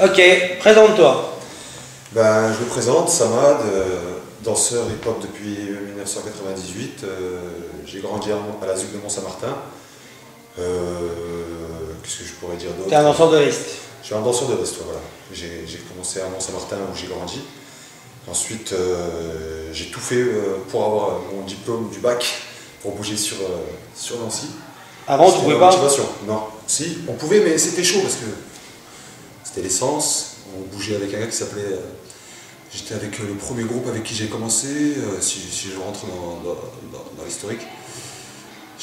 Ok, présente-toi. Ben, je me présente, Samad, danseur hip-hop depuis 1998. J'ai grandi à la ZUC de Mont-Saint-Martin. Qu'est-ce que je pourrais dire d'autre? T'es un danseur de l'Est. Je suis un danseur de l'Est, voilà. J'ai commencé à Mont-Saint-Martin où j'ai grandi. Ensuite, j'ai tout fait pour avoir mon diplôme du bac, pour bouger sur Nancy. Avant, tu pouvais pas? Non, si, on pouvait, mais c'était chaud parce que c'était l'essence. On bougeait avec un gars qui s'appelait... J'étais avec le premier groupe avec qui j'ai commencé, si je rentre dans l'historique.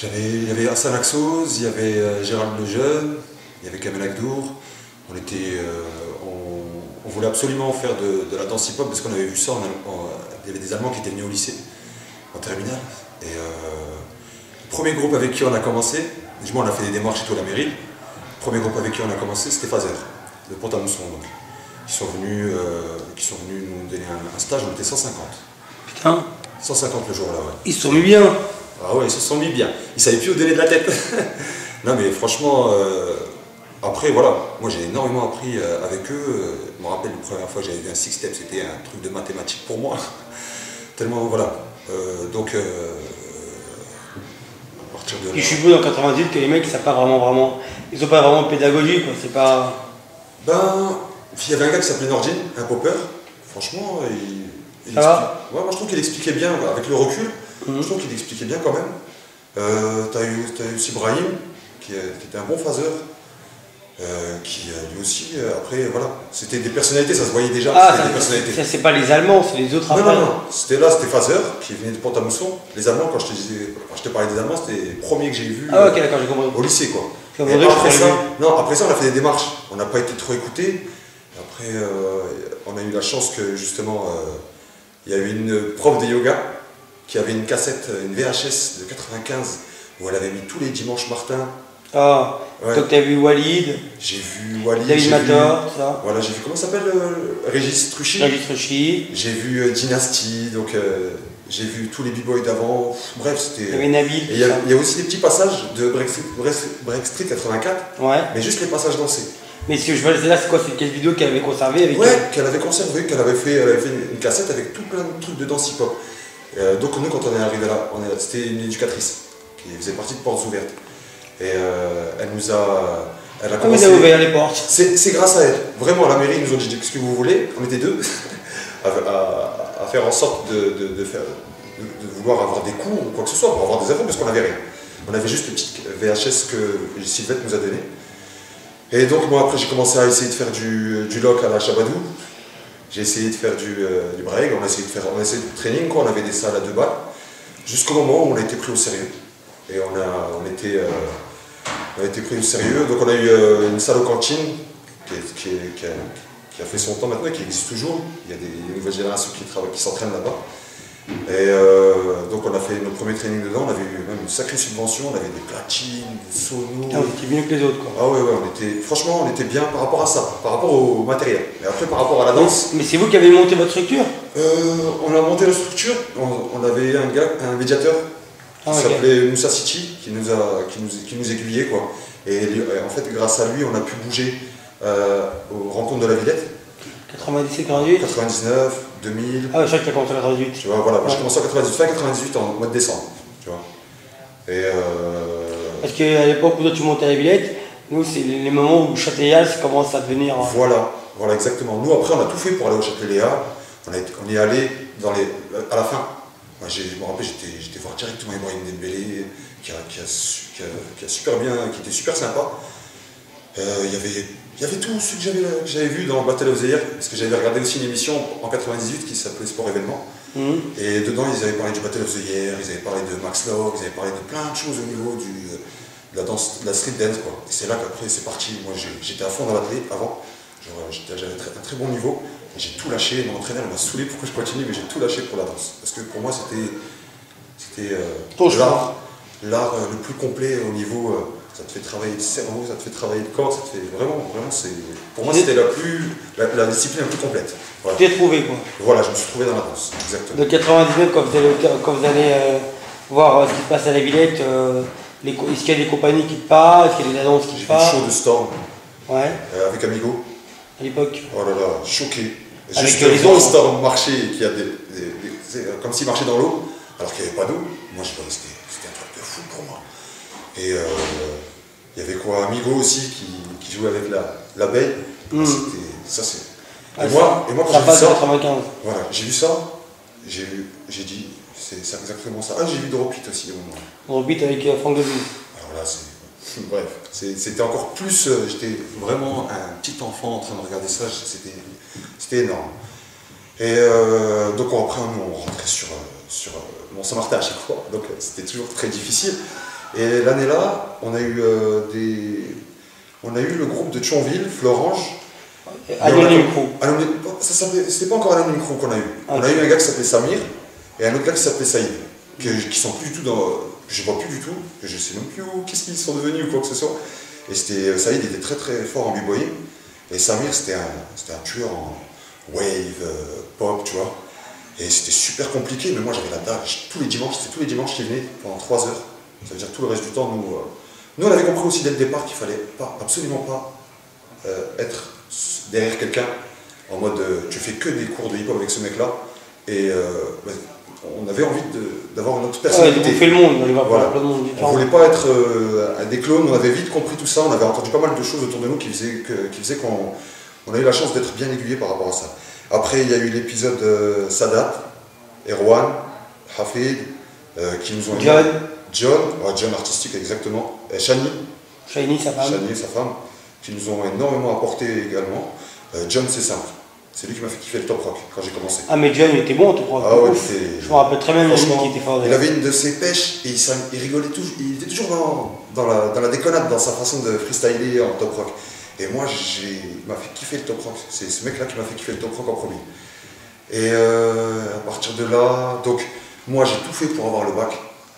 Il y avait Hassan Axos, il y avait Gérald Lejeune, il y avait Kamel Akdour. On voulait absolument faire de la danse hip-hop parce qu'on avait vu ça, il y avait des Allemands qui étaient venus au lycée, en terminale. Et le premier groupe avec qui on a commencé, du moins on a fait des démarches et tout à la mairie, le premier groupe avec qui on a commencé c'était Phaser, de Pont-à-Mousson donc. Qui sont venus nous donner un stage, on était 150. Putain. 150 le jour-là, ouais. Ils se sont mis bien. Ah ouais, ils se sont mis bien. Ils savaient plus où donner de la tête. Non mais franchement, après voilà, moi j'ai énormément appris avec eux. Je me rappelle la première fois que j'avais vu un six step, c'était un truc de mathématiques pour moi. Tellement voilà. Donc à partir de là. Et je suppose en 98 que les mecs ils savent pas vraiment. Ils ont pas vraiment de pédagogie quoi, c'est pas. Ben, il y avait un gars qui s'appelait Nordine, un popper. Franchement, il ça va ouais, moi je trouve qu'il expliquait bien, avec le recul, je trouve qu'il expliquait bien quand même. T'as eu aussi Brahim, qui était un bon phaseur, qui lui aussi, après, voilà, c'était des personnalités, ça se voyait déjà. Ah, des personnalités. Ça c'est pas les Allemands, c'est les autres après. Non, c'était phaseur, qui venait de Pont-à-Mousson. Les Allemands, quand je te parlais des Allemands, c'était les premiers que j'ai vus ok, d'accord, j'ai compris. au lycée, quoi. Et après ça, on a fait des démarches, on n'a pas été trop écoutés. Après, on a eu la chance que justement, il y a eu une prof de yoga qui avait une cassette, une VHS de 95, où elle avait mis tous les dimanches Martin. Ah, ouais. Donc tu as vu Walid. J'ai vu Walid. David Mator, tout ça. Voilà, j'ai vu, comment ça s'appelle, Régis Truchy. Régis Truchy. J'ai vu Dynasty, donc j'ai vu tous les b-boys d'avant. Bref, c'était... Il y avait Nabil. Il y a aussi des petits passages de Break Street 84, ouais. Mais juste les passages dansés. Mais ce que je veux dire là, c'est quoi? C'est quelle vidéo qu'elle avait conservée avec qu'elle avait conservé, qu'elle avait fait une cassette avec tout plein de trucs de danse hip-hop. Donc nous, quand on est arrivé là, c'était une éducatrice qui faisait partie de Portes Ouvertes. Et elle a commencé... vous avez ouvert les portes. C'est grâce à elle. Vraiment, à la mairie, ils nous ont dit ce que vous voulez. On était deux à faire en sorte de vouloir avoir des cours ou quoi que ce soit, pour avoir des infos, parce qu'on n'avait rien. On avait juste une petite VHS que Sylvette nous a donné. Et donc moi après j'ai commencé à essayer de faire du lock à la Chabadou. J'ai essayé de faire du break, on a essayé de training, quoi. On avait des salles à 2 balles. Jusqu'au moment où on a été pris au sérieux. Et on a été pris au sérieux. Donc on a eu une salle aux cantines qui a fait son temps maintenant, qui existe toujours. Il y a des nouvelles générations qui s'entraînent là-bas. Et donc on a fait notre premier training dedans, on avait eu même une sacrée subvention, on avait des platines, des sonos. Ah, vous étiez mieux que les autres quoi. Ah ouais, franchement on était bien par rapport à ça, par rapport au matériel. Et après par rapport à la danse... Mais c'est vous qui avez monté votre structure? On a monté la structure, on avait un médiateur qui s'appelait Moussa City, qui nous aiguillait quoi. Et en fait grâce à lui on a pu bouger aux rencontres de la Villette. 97, 98 99, 2000. Ah, je crois que tu as commencé en 98. Tu vois, voilà, moi j'ai commencé en 98, fin 98 en mois de décembre. Tu vois. Et parce qu'à l'époque où toi tu montais à la Villette, nous c'est les moments où Châtelet commence à devenir. Voilà, exactement. Nous après on a tout fait pour aller au Châtelet-Léa. On y est allé à la fin. Moi, je me rappelle, j'étais voir directement Ibrahim Dembélé, qui était super sympa. Il y avait tout ce que j'avais vu dans Battle of the Year, parce que j'avais regardé aussi une émission en 98 qui s'appelait Sport Événement. Et dedans, ils avaient parlé du Battle of the Year, ils avaient parlé de Max Log, ils avaient parlé de plein de choses au niveau de la danse, de la street dance, quoi. Et c'est là qu'après, c'est parti. Moi, j'étais à fond dans la télé avant. J'avais un très bon niveau. Et j'ai tout lâché. Mon entraîneur m'a saoulé pour que je continue, mais j'ai tout lâché pour la danse. Parce que pour moi, c'était l'art le plus complet au niveau... ça te fait travailler le cerveau, ça te fait travailler le corps, ça te fait vraiment pour moi c'était la discipline la plus complète. Voilà. Tu t'es trouvé quoi. Voilà, je me suis trouvé dans la danse, exactement. De 99, quand vous allez voir ce qui se passe à la Villette, est-ce qu'il y a des compagnies qui te parlent, est-ce qu'il y a des danses qui te parlent? J'ai fait le show de Storm, ouais. avec Amigo. à l'époque. Oh là là, choqué. Avec Juste les voir ondes. Star marcher et qu'il y a c'est comme s'il marchait dans l'eau, alors qu'il n'y avait pas d'eau. Moi, je trouvais que c'était un truc de fou pour moi. Et il y avait quoi, Amigo aussi qui jouait avec l'abeille. Ça, c'est. Et moi, quand j'ai vu ça, 95. voilà, j'ai vu ça, j'ai dit, c'est exactement ça. Ah, j'ai vu Drop It aussi au moment. Drop It avec Franck Debus. Alors là, bref, c'était encore plus. J'étais vraiment un petit enfant en train de regarder ça, c'était énorme. Et donc après, on rentrait sur Mont-Saint-Martin à chaque fois, donc c'était toujours très difficile. Et l'année-là, on a eu le groupe de Thionville, Florange. Anonyme Crew. C'était pas encore Anonyme Crew qu'on a eu. Ah, on a eu un gars qui s'appelait Samir et un autre gars qui s'appelait Saïd, qui sont plus du tout dans. Je vois plus du tout, je sais même plus qu'est-ce qu'ils sont devenus ou quoi que ce soit. Et Saïd était très très fort en b-boying. Et Samir, c'était un tueur en wave, pop, tu vois. Et c'était super compliqué, mais moi j'avais la dalle. C'était tous les dimanches qui venaient pendant 3 heures. Ça veut dire tout le reste du temps, nous on avait compris aussi dès le départ qu'il fallait absolument pas être derrière quelqu'un en mode tu fais que des cours de hip-hop avec ce mec-là. Et on avait envie d'avoir une autre personnalité. On fait le monde, on va voilà. plein de monde différent. On voulait pas être des clones, on avait vite compris tout ça, on avait entendu pas mal de choses autour de nous qui faisaient qu'on a eu la chance d'être bien aiguillés par rapport à ça. Après, il y a eu l'épisode Sadat, Erwan, Hafid, qui nous ont... John artistique exactement, et Shani, sa femme, qui nous ont énormément apporté également. John, c'est simple, c'est lui qui m'a fait kiffer le top rock quand j'ai commencé. Ah mais John il était bon en top rock. Ah ouais, je me rappelle très bien de lui qui était fort. Il avait une de ses pêches et il rigolait toujours, il était toujours dans la déconnade, dans sa façon de freestyler en top rock. Et moi, il m'a fait kiffer le top rock, c'est ce mec-là qui m'a fait kiffer le top rock en premier. Et à partir de là, donc moi j'ai tout fait pour avoir le bac.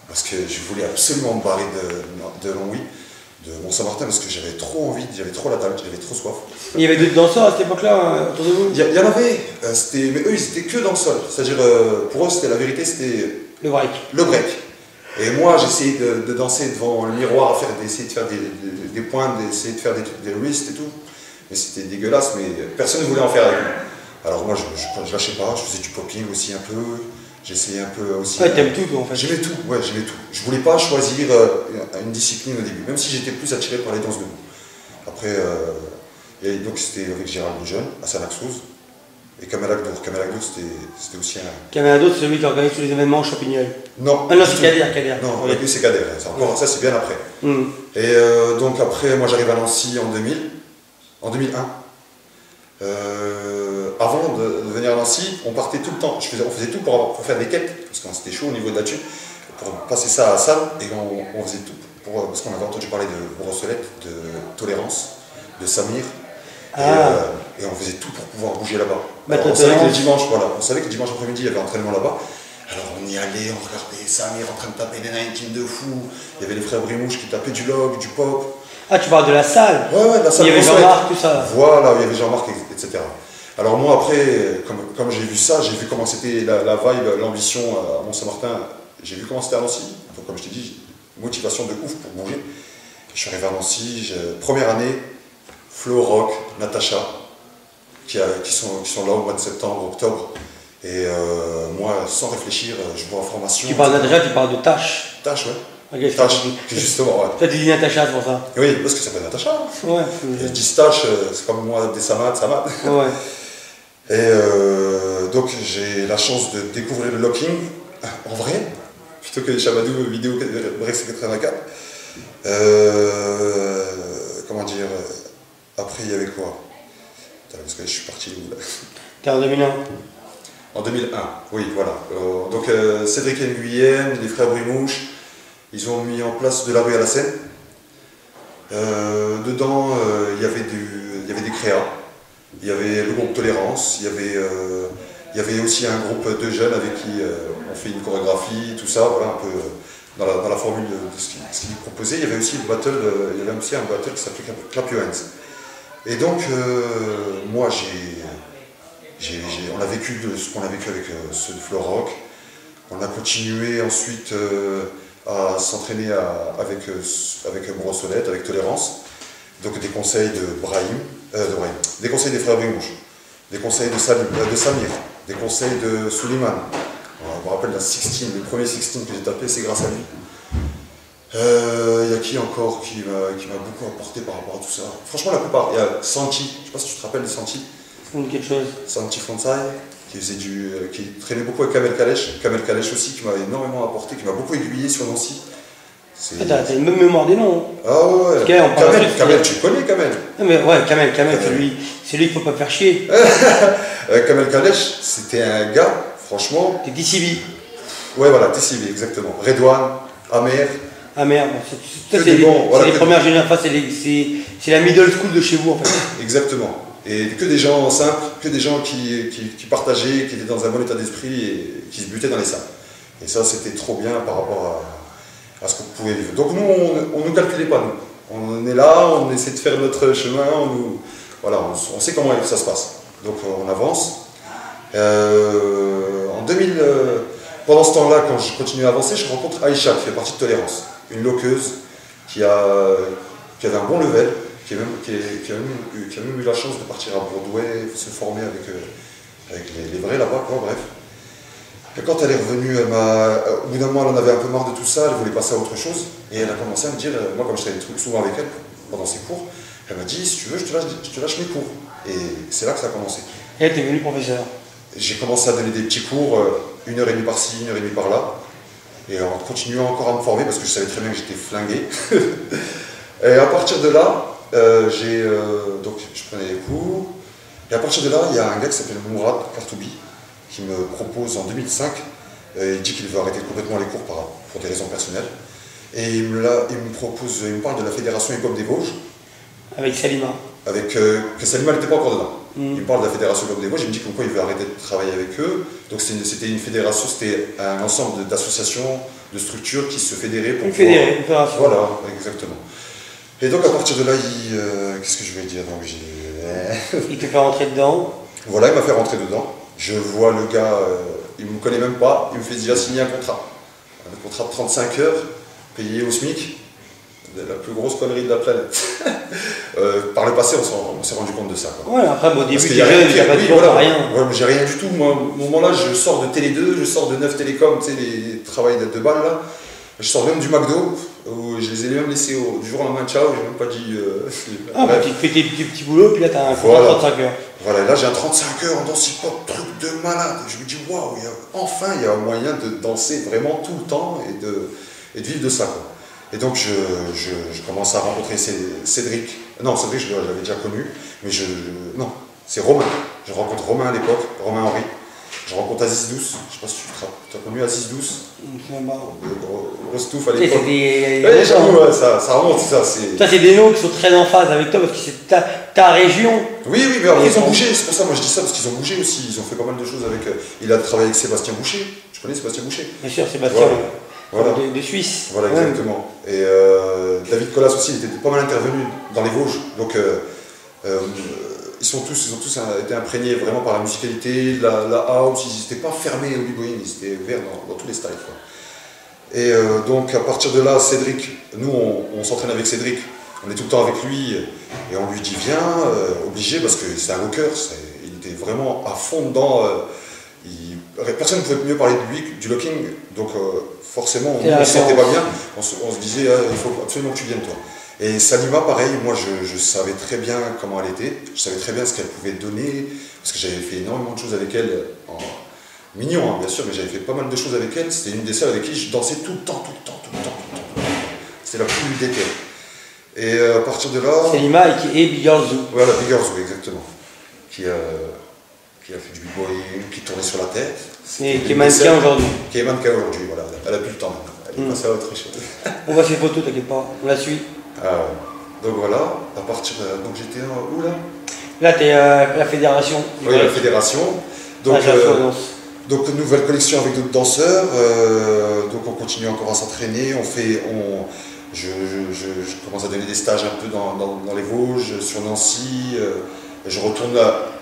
Parce que je voulais absolument me barrer de Longwy, de Mont-Saint-Martin, parce que j'avais trop envie, j'avais trop la dalle, j'avais trop soif. Il y avait d'autres danseurs à cette époque-là autour de vous? Il y en avait, mais eux ils étaient que dans le sol. C'est-à-dire, pour eux, la vérité, c'était le break. Le break. Et moi, j'essayais de danser devant le miroir, d'essayer de faire des pointes, d'essayer de faire des wrists et tout. Mais c'était dégueulasse, mais personne ne voulait en faire avec moi. Alors moi, je lâchais pas, je faisais du popping aussi un peu. J'essayais un peu aussi. Ouais, t'aimes tout en fait. J'aimais tout, ouais, j'aimais tout. Je voulais pas choisir une discipline au début, même si j'étais plus attiré par les danses debout. Après, et donc c'était avec Gérald Lejeune, Hassan Aksouz et Kamel Agdour. Kamel Agdour, c'était aussi un. Kamel Agdour, c'est celui qui organise tous les événements au Champignol. Non. Ah non, c'est Kader. Non, avec lui c'est Kader. Ça, c'est bien après. Et donc après, moi j'arrive à Nancy en 2001. Avant de venir à Nancy, on partait tout le temps. On faisait tout pour faire des quêtes, parce qu'on c'était chaud au niveau de la thune, pour passer ça à Salle, et on faisait tout. Parce qu'on avait entendu parler de Brossolette, de Tolérance, de Samir, et on faisait tout pour pouvoir bouger là-bas. On savait que les dimanches après-midi, il y avait entraînement là-bas. Alors on y allait, on regardait Samir en train de taper des 19 de fou. Il y avait les frères Brimouche qui tapaient du log, du pop. Ah, tu parles de la salle? Ouais, de la salle. Il y avait Jean-Marc, tout ça. Voilà, il y avait Jean-Marc, etc. Alors moi après, comme j'ai vu ça, j'ai vu comment c'était la vibe, l'ambition à Mont-Saint-Martin, j'ai vu comment c'était à Nancy. Donc comme je t'ai dit, motivation de ouf pour bouger. Je suis arrivé à Nancy, première année, Flo, Rock, Natacha, qui sont là au mois de septembre, octobre. Et moi, sans réfléchir, je vois en formation. Tu parles de Natacha, tu parles de Tache. Tache, ouais. Okay, Tache, justement, ouais. Toi, tu dis Natacha, c'est pour ça. Oui, parce que ça s'appelle Natacha. Ouais. Je dis Tache, c'est comme moi, des Samad. Ouais. Et donc j'ai la chance de découvrir le locking en vrai, plutôt que les Chabadou vidéo Brex 84. Comment dire, après il y avait quoi? Parce que je suis parti où là? T'es en 2001. En 2001, oui, voilà. Donc Cédric Nguyen, les frères Brimouche, ils ont mis en place de la rue à la Seine. Dedans, il y avait des créas. Il y avait le groupe Tolérance, il y avait aussi un groupe de jeunes avec qui on fait une chorégraphie, tout ça, voilà, un peu dans la formule de ce qu'ils proposaient. Il y avait aussi un battle qui s'appelait Clap Your Hands. Et donc, moi, on a vécu ce qu'on a vécu avec ceux de Flow Rock. On a continué ensuite à s'entraîner avec Brossolette, avec Tolérance. Donc des conseils de Brahim, des conseils des frères Bengouche, des conseils de Samir, des conseils de Suleiman. Je me rappelle d'un 16, le premier 16 que j'ai tapé, c'est grâce à lui. Il y a qui encore qui m'a beaucoup apporté par rapport à tout ça? Franchement, la plupart. Il y a Santi, je ne sais pas si tu te rappelles de Santi. Quelque chose. Santi Fonsai, qui traînait beaucoup avec Kamel Kalesh. Kamel Kalesh aussi, qui m'a énormément apporté, qui m'a beaucoup aiguillé sur Nancy. T'as une même mémoire des noms. Hein. Ah ouais. Kamel, tu connais Kamel? Non mais ouais, Kamel, c'est lui qu'il ne faut pas faire chier. Kamel Kalesh, c'était un gars, franchement. T'es DCB. Ouais, voilà, DCB, exactement. Redouane, Amer. Ah merde, c'est les premières générations, c'est la middle school de chez vous en fait. Exactement. Et que des gens simples, que des gens qui partageaient, qui étaient dans un bon état d'esprit et qui se butaient dans les salles. Et ça, c'était trop bien par rapport à ce qu'on pouvait vivre. Donc nous, on ne nous calculait pas, nous. On est là, on essaie de faire notre chemin, on sait comment ça se passe. Donc on avance. Pendant ce temps-là, quand je continue à avancer, je rencontre Aïcha, qui fait partie de Tolérance. Une loqueuse qui avait un bon level, qui a même eu la chance de partir à Broadway, se former avec les vrais là-bas, quoi, bref. Et quand elle est revenue, au bout d'un moment, elle en avait un peu marre de tout ça, elle voulait passer à autre chose, et elle a commencé à me dire, moi comme je travaillais souvent avec elle pendant ses cours, elle m'a dit, si tu veux, je te lâche mes cours. Et c'est là que ça a commencé. Et elle t'es venue professeur. J'ai commencé à donner des petits cours, 1h30 par-ci, 1h30 par-là. Et en continuant encore à me former, parce que je savais très bien que j'étais flingué. Et à partir de là, donc je prenais les cours. Et à partir de là, il y a un gars qui s'appelle Mourad Kartoubi, qui me propose en 2005, il dit qu'il veut arrêter complètement les cours pour des raisons personnelles. Et il me parle de la Fédération Hip-Hop des Vosges. Avec Salima. Que Salima n'était pas encore dedans. Il me parle de la Fédération Hip-Hop des Vosges, il me dit pourquoi il veut arrêter de travailler avec eux. Donc c'était une fédération, c'était un ensemble d'associations, de structures qui se fédéraient pour... Une fédération. Voilà, exactement. Et donc à partir de là, qu'est-ce que je vais dire? Il te fait rentrer dedans. Voilà, il m'a fait rentrer dedans. Je vois le gars, il ne me connaît même pas, il me fait déjà signer un contrat. Un contrat de 35 heures, payé au SMIC. La plus grosse connerie de la planète. Par le passé, on s'est rendu compte de ça. Quoi. Ouais, après, au début, il n'y a rien. Ouais, j'ai rien du tout. Moi, au moment-là, je sors de Télé 2, je sors de 9 Télécom, tu sais, les travails de balles là. Je sors même du McDo, où je les ai même laissés du jour au lendemain, ciao, j'ai même pas dit. Bah, tu fais tes petits boulots, puis là, tu as un contrat de 35 heures. Voilà, là, j'ai un 35 heures en danse hip-hop, truc de malade. Je me dis, waouh, enfin, il y a un moyen de danser vraiment tout le temps et de vivre de ça. Quoi. Et donc je commence à rencontrer Cédric. Non, Cédric, je l'avais déjà connu, mais non, c'est Romain. Je rencontre Romain à l'époque, Romain Henry. Je rencontre Aziz Douce. Je ne sais pas si tu as connu Aziz Douce. Rostouf à l'époque. Ça remonte, ça. Ça, c'est des noms qui sont très en phase avec toi parce que c'est ta région. Oui, mais alors, ils ont bougé. C'est pour ça, moi je dis ça, parce qu'ils ont bougé aussi. Ils ont fait pas mal de choses avec. Il a travaillé avec Sébastien Boucher. Tu connais Sébastien Boucher? Bien sûr, Sébastien. Voilà. De Suisse. Voilà, exactement. Et David Collas aussi, il était pas mal intervenu dans les Vosges. Donc, ils ont tous été imprégnés vraiment par la musicalité, la house. Ils n'étaient pas fermés au b-boying, ils étaient ouverts dans tous les styles. Quoi. Et donc, à partir de là, Cédric, nous, on s'entraîne avec Cédric. On est tout le temps avec lui et on lui dit viens, obligé, parce que c'est un rocker. Il était vraiment à fond dedans. Personne ne pouvait mieux parler de lui, du locking. Donc, forcément, on ne se sentait pas bien, on se disait il faut absolument que tu viennes toi. Et Salima, pareil, moi je savais très bien comment elle était, je savais très bien ce qu'elle pouvait donner, parce que j'avais fait énormément de choses avec elle, mignon hein, bien sûr, mais j'avais fait pas mal de choses avec elle, c'était une des sœurs avec qui je dansais tout le temps. C'était la plus déterre. Et à partir de là... Salima et Bigger Zoo. Voilà, Bigger Zoo, exactement. Qui a fait du b-boy, qui tournait sur la tête. Et qui est mannequin aujourd'hui. Qui est mannequin aujourd'hui, voilà. Elle a plus le temps. Elle est passée à autre chose. On voit ses photos, t'inquiète pas, on la suit. Donc voilà, à partir de... Donc j'étais où là? Là, t'es la fédération. Oui, la fédération. Donc nouvelle collection avec d'autres danseurs. Donc on continue encore à s'entraîner. Je commence à donner des stages un peu dans les Vosges, sur Nancy. Je retourne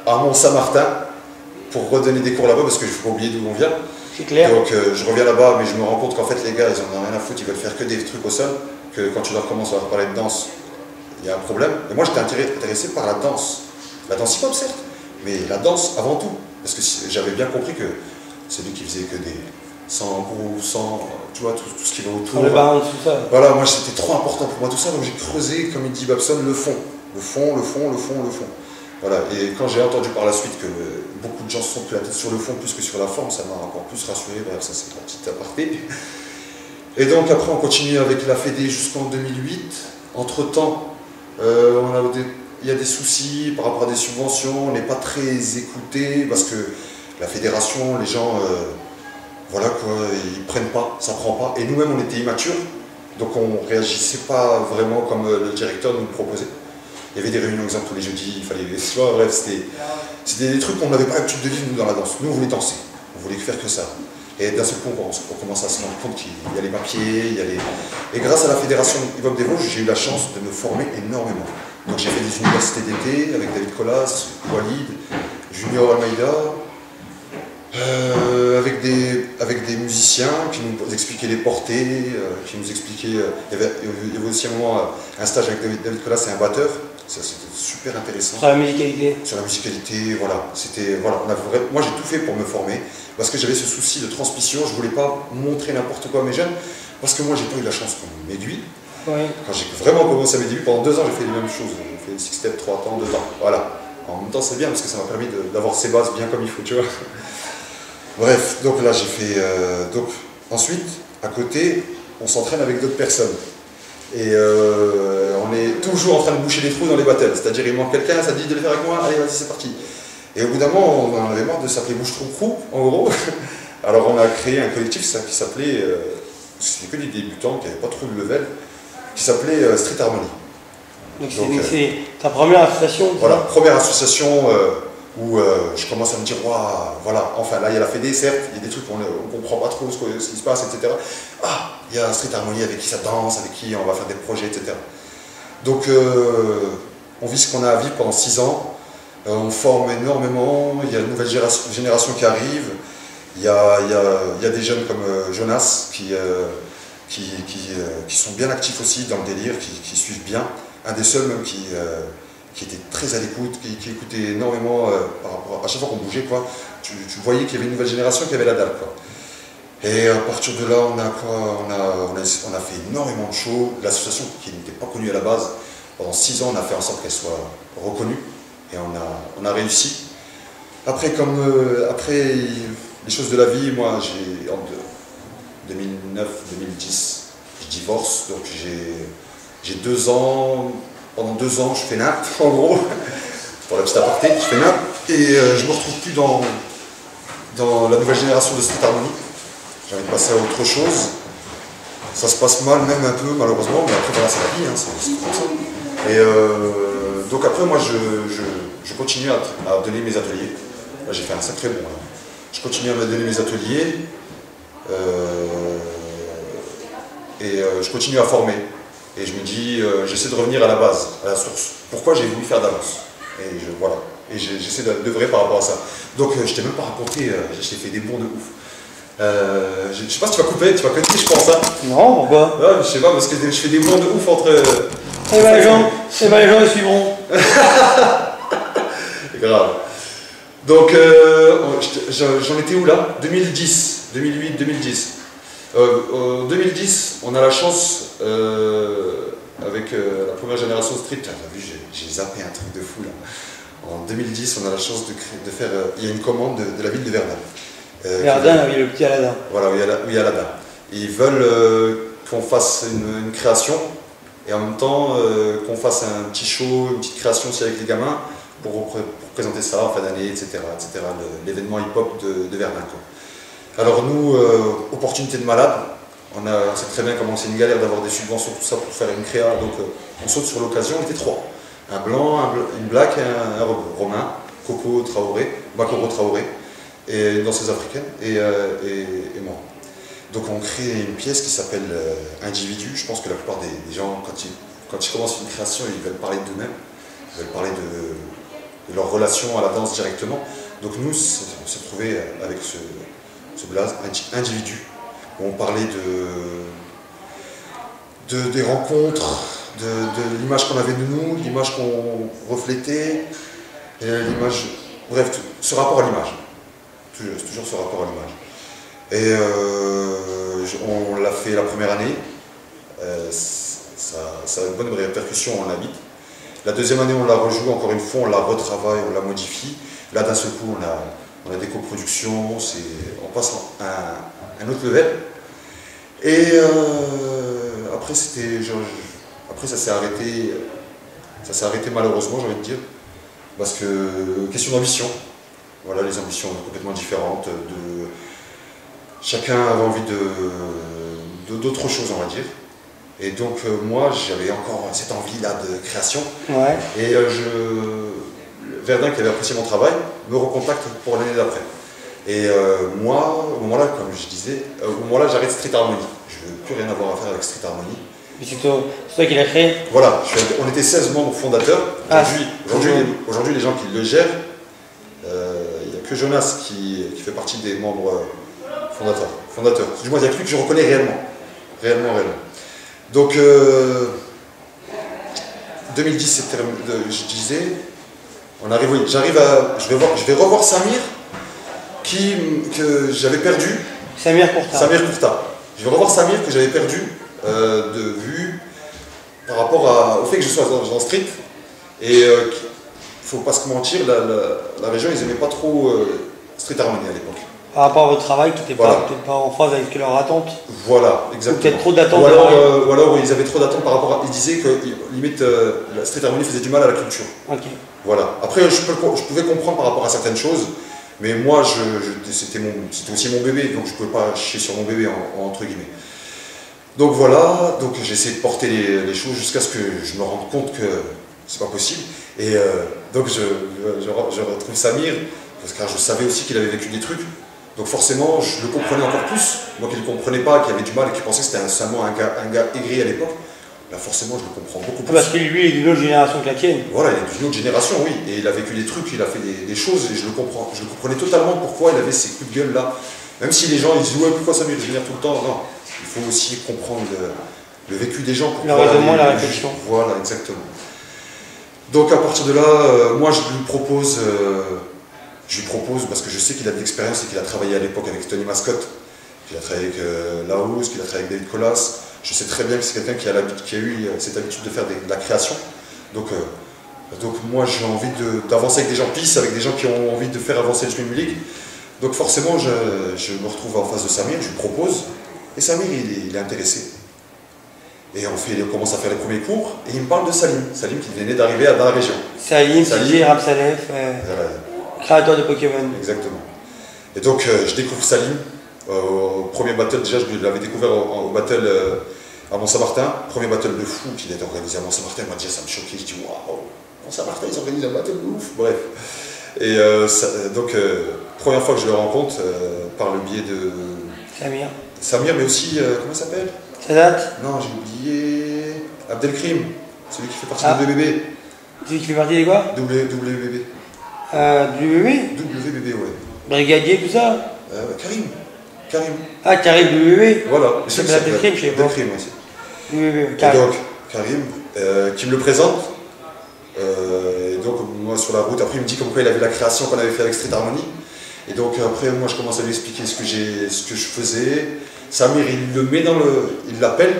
à Mont-Saint-Martin pour redonner des cours là-bas parce qu'il ne faut pas oublier d'où on vient. C'est clair. Donc je reviens là-bas, mais je me rends compte qu'en fait les gars, ils en ont rien à foutre, ils veulent faire que des trucs au sol, que quand tu leur commences à leur parler de danse, il y a un problème. Et moi, j'étais intéressé par la danse hip-hop, certes, mais la danse avant tout. Parce que j'avais bien compris que c'est lui qui faisait que des 100 grooves, 100, tu vois, tout ce qui va autour. Le balance, tout ça. Voilà, moi, c'était trop important pour moi tout ça, donc j'ai creusé, comme il dit Babson, le fond. Le fond. Voilà, et quand j'ai entendu par la suite que beaucoup de gens se sont pris la tête sur le fond plus que sur la forme, ça m'a encore plus rassuré. Bref, ça c'est un petit aparté. Et donc après on continue avec la Fédé jusqu'en 2008. Entre-temps, il y a des soucis par rapport à des subventions, on n'est pas très écouté parce que la fédération, les gens, voilà quoi, ils prennent pas, ça prend pas. Et nous-mêmes on était immatures, donc on réagissait pas vraiment comme le directeur nous le proposait. Il y avait des réunions, exemple, tous les jeudis, il fallait, tu vois, bref, c'était des trucs qu'on n'avait pas l'habitude de vivre, nous, dans la danse. Nous, on voulait danser, on voulait faire que ça. Et d'un seul coup, on commence à se rendre compte qu'il y a les papiers, il y a les... Et grâce à la Fédération hip-hop des Vosges, j'ai eu la chance de me former énormément. Donc j'ai fait des universités d'été avec David Colas, Walid, Junior Almeida, avec des musiciens qui nous expliquaient les portées, qui nous expliquaient... il y avait aussi un moment un stage avec David Colas et un batteur. Ça, c'était super intéressant. Sur la musicalité. Sur la musicalité, voilà. Moi, j'ai tout fait pour me former, parce que j'avais ce souci de transmission. Je ne voulais pas montrer n'importe quoi à mes jeunes, parce que moi, j'ai pas eu la chance qu'on m'aiguille. Ouais. Quand j'ai vraiment commencé à m'aiguiller, pendant 2 ans, j'ai fait les mêmes choses. J'ai fait 6 steps, 3 temps, 2 temps. Voilà. En même temps, c'est bien, parce que ça m'a permis d'avoir ces bases bien comme il faut, tu vois. Bref, donc là, j'ai fait... donc, ensuite, à côté, on s'entraîne avec d'autres personnes. Et on est toujours en train de boucher des trous dans les battles, c'est-à-dire il manque quelqu'un, ça te dit de le faire avec moi, allez vas-y c'est parti. Et au bout d'un moment on en avait marre de s'appeler Bouche-Trou-Crou en gros, alors on a créé un collectif qui s'appelait, c'était que des débutants qui n'avaient pas trop de level, qui s'appelait Street Harmony. Donc c'est ta première association? Voilà, première association où je commence à me dire, waouh, voilà, enfin là il y a la Fédé, certes, il y a des trucs qu'on ne comprend pas trop ce qui se passe, etc. Ah, il y a Street Harmony avec qui ça danse, avec qui on va faire des projets, etc. Donc on vit ce qu'on a à vivre pendant 6 ans, on forme énormément, il y a une nouvelle génération qui arrive, il y a des jeunes comme Jonas qui sont bien actifs aussi dans le délire, qui suivent bien, un des seuls même qui était très à l'écoute, qui écoutait énormément par rapport à chaque fois qu'on bougeait, quoi, tu voyais qu'il y avait une nouvelle génération qui avait la dalle, quoi. Et à partir de là, on a fait énormément de shows. L'association qui n'était pas connue à la base, pendant 6 ans, on a fait en sorte qu'elle soit reconnue et on a réussi. Après, les choses de la vie, moi, en 2009-2010, je divorce, donc j'ai 2 ans. Pendant 2 ans, je fais nappe, en gros, pour la petite aparté, je fais nappe, et je me retrouve plus dans la nouvelle génération de Street Harmony. J'ai envie de passer à autre chose. Ça se passe mal, même un peu, malheureusement, mais après, voilà, c'est la vie, hein, c'est comme ça. Et donc après, moi, je continue à donner mes ateliers. Là, j'ai fait un sacré bond. Je continue à me donner mes ateliers, et je continue à former. Et je me dis, j'essaie de revenir à la base, à la source. Pourquoi j'ai voulu faire d'avance? Et voilà. Et j'essaie d'œuvrer par rapport à ça. Donc je t'ai même pas raconté, j'ai fait des bonds de ouf. Je sais pas si tu vas couper, tu vas couper, je pense. Hein. Non, pourquoi? Ouais, je sais pas, parce que je fais des bonds de ouf entre... Eh ben les gens les suivront. Grave. Donc j'en étais où là? 2010, 2008, 2010. En 2010, on a la chance, avec la première génération Street, t'as vu, j'ai zappé un truc de fou là. En 2010, on a la chance de faire, il y a une commande de la ville de Verdun. Verdun, oui, le petit Aladdin. Voilà, oui, Aladdin. Ils veulent qu'on fasse une création, et en même temps qu'on fasse un petit show, une petite création aussi avec les gamins, pour présenter ça en fin d'année, etc. L'événement hip-hop de Verdun, quoi. Alors nous, opportunité de malade, on sait très bien comment c'est une galère d'avoir des subventions, tout ça pour faire une créa, donc on saute sur l'occasion, on était 3. Un blanc, une black et un romain, Makoro Traoré, et une danseuse africaine, et moi. Donc on crée une pièce qui s'appelle Individu. Je pense que la plupart des gens, quand ils commencent une création, ils veulent parler d'eux-mêmes, ils veulent parler de leur relation à la danse directement. Donc nous, on s'est retrouvés avec ce blaze, Individu, où on parlait des rencontres de l'image qu'on avait de nous, de l'image qu'on reflétait, et l'image, bref, ce rapport à l'image. Toujours ce rapport à l'image. Et on l'a fait la première année, ça a une bonne répercussion, on l'habite. La deuxième année, on l'a rejoué, encore une fois, on la retravaille, on la modifie. Là, d'un seul coup, on a des coproductions, on passe à un autre level. Et après, ça s'est arrêté malheureusement, j'ai envie de dire, parce que question d'ambition. Voilà, les ambitions complètement différentes. Chacun avait envie d'autre chose, on va dire. Et donc moi, j'avais encore cette envie-là de création. Ouais. Et Verdun, qui avait apprécié mon travail, me recontacte pour l'année d'après. Et moi, au moment-là, comme je disais, au moment-là, j'arrête Street Harmony. Je ne veux plus rien avoir à faire avec Street Harmony. Mais c'est toi qui l'as créé? Voilà, on était 16 membres fondateurs. Aujourd'hui, les gens qui le gèrent, il n'y a que Jonas qui fait partie des membres fondateurs. Du moins, il n'y a que lui que je reconnais réellement. Réellement. Donc, 2010, je disais, je vais revoir Samir, que j'avais perdu. Samir Courta. Je vais revoir Samir que j'avais perdu de vue par rapport au fait que je sois dans street. Et il ne faut pas se mentir, la région, ils n'aimaient pas trop Street Harmony à l'époque. Par rapport à votre travail qui n'était peut-être pas en phase avec leurs attentes. Voilà, exactement. Ou peut-être trop d'attentes. Ou alors ils avaient trop d'attentes par rapport à... Ils disaient que limite la Street Harmony faisait du mal à la culture. Ok. Voilà. Après, je pouvais comprendre par rapport à certaines choses, mais moi, c'était aussi mon bébé, donc je ne pouvais pas chier sur mon bébé, entre guillemets. Donc voilà, donc j'ai essayé de porter les choses jusqu'à ce que je me rende compte que c'est pas possible. Et donc je retrouve Samir, parce que je savais aussi qu'il avait vécu des trucs. Donc forcément, je le comprenais encore plus. Moi qui ne le comprenais pas, qui avait du mal et qui pensait que c'était seulement un gars aigri à l'époque, là forcément je le comprends beaucoup plus. Parce que lui, il est d'une autre génération que la tienne. Voilà, il est d'une autre génération, oui. Et il a vécu des trucs, il a fait des choses, et je le comprenais totalement pourquoi il avait ces coups de gueule là. Même si les gens ils disent ouais, pourquoi ça m'est de venir tout le temps, non. Il faut aussi comprendre le vécu des gens pour le raisonnement et la réflexion. Voilà, exactement. Donc à partir de là, moi je lui propose, parce que je sais qu'il a de l'expérience et qu'il a travaillé à l'époque avec Tony Mascott, qu'il a travaillé avec Laos, qu'il a travaillé avec David Colas. Je sais très bien que c'est quelqu'un qui a eu cette habitude de faire de la création. Donc moi j'ai envie d'avancer avec des gens peace, avec des gens qui ont envie de faire avancer le Swim League. Donc forcément je me retrouve en face de Samir, je lui propose, et Samir il est intéressé. Et on commence à faire les premiers cours, et il me parle de Salim qui venait d'arriver dans la région. Salim, CJ Rapsalef, créateur de Pokémon. Exactement. Et donc je découvre Salim, au premier battle, déjà je l'avais découvert au battle à Mont-Saint-Martin, premier battle de fou qu'il était organisé à Mont-Saint-Martin, moi déjà ça me choquait, je dis waouh, Mont-Saint-Martin ils organisent un battle de ouf, bref. Et donc première fois que je le rencontre, par le biais de Samir, mais aussi, comment il s'appelle? Sadat? Non, j'ai oublié. Abdelkrim, celui qui fait partie de WBB. Celui qui fait partie des quoi? WBB. WBB, ouais. Brigadier, tout ça? Karim. Ah, Karim WBB? Voilà. C'est Abdelkrim, je sais pas. Abdelkrim, aussi. WBB, Karim. Et donc, Karim, qui me le présente. Et donc, moi, sur la route, après, il me dit comme quoi il avait la création qu'on avait fait avec Street Harmony. Et donc, après, moi, je commence à lui expliquer ce que je faisais. Samir, il l'appelle,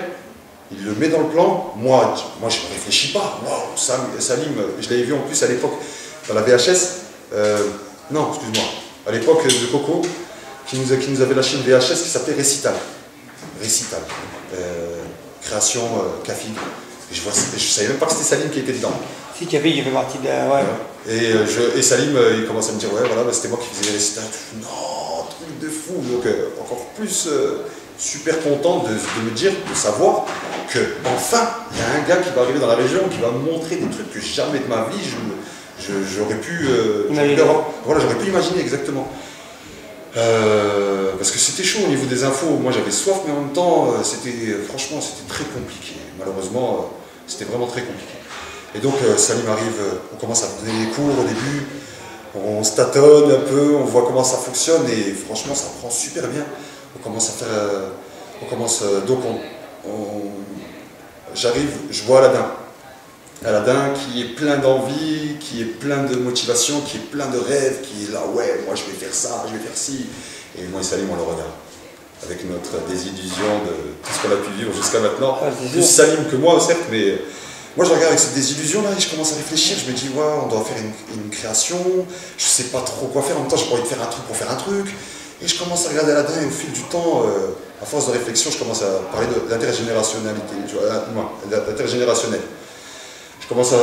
il le met dans le plan. Moi je ne réfléchis pas. Wow, Salim, je l'avais vu en plus à l'époque dans la VHS. Non, excuse-moi. À l'époque de Coco, qui nous avait lâché une VHS qui s'appelait Récital. Création Kafig. Et je ne savais même pas que c'était Salim qui était dedans. Si, Kafig, il fait partie de la... Ouais. Et Salim, il commence à me dire, ouais, voilà, c'était moi qui faisais Récital. Non, truc de fou. Donc, encore plus... super content de me dire, de savoir que enfin il y a un gars qui va arriver dans la région, qui va me montrer des trucs que jamais de ma vie j'aurais pu imaginer exactement. Parce que c'était chaud au niveau des infos, moi j'avais soif, mais en même temps franchement c'était très compliqué, malheureusement c'était vraiment très compliqué. Et donc Salim arrive, on commence à donner des cours au début, on se tâtonne un peu, on voit comment ça fonctionne et franchement ça prend super bien. On commence à faire, j'arrive, je vois Aladdin. Aladdin qui est plein d'envie, qui est plein de motivation, qui est plein de rêves, qui est là, ouais, moi je vais faire ça, je vais faire ci. Et moi et Salim, on le regarde. Avec notre désillusion de tout ce qu'on a pu vivre jusqu'à maintenant. Plus Salim que moi, certes, mais moi je regarde avec cette désillusion là et je commence à réfléchir. Je me dis, ouais, on doit faire une création, je sais pas trop quoi faire. En même temps, j'ai pas envie de faire un truc pour faire un truc. Et je commence à regarder Aladdin et au fil du temps, à force de réflexion, je commence à parler de l'intergénérationnalité, l'intergénérationnel. Je commence à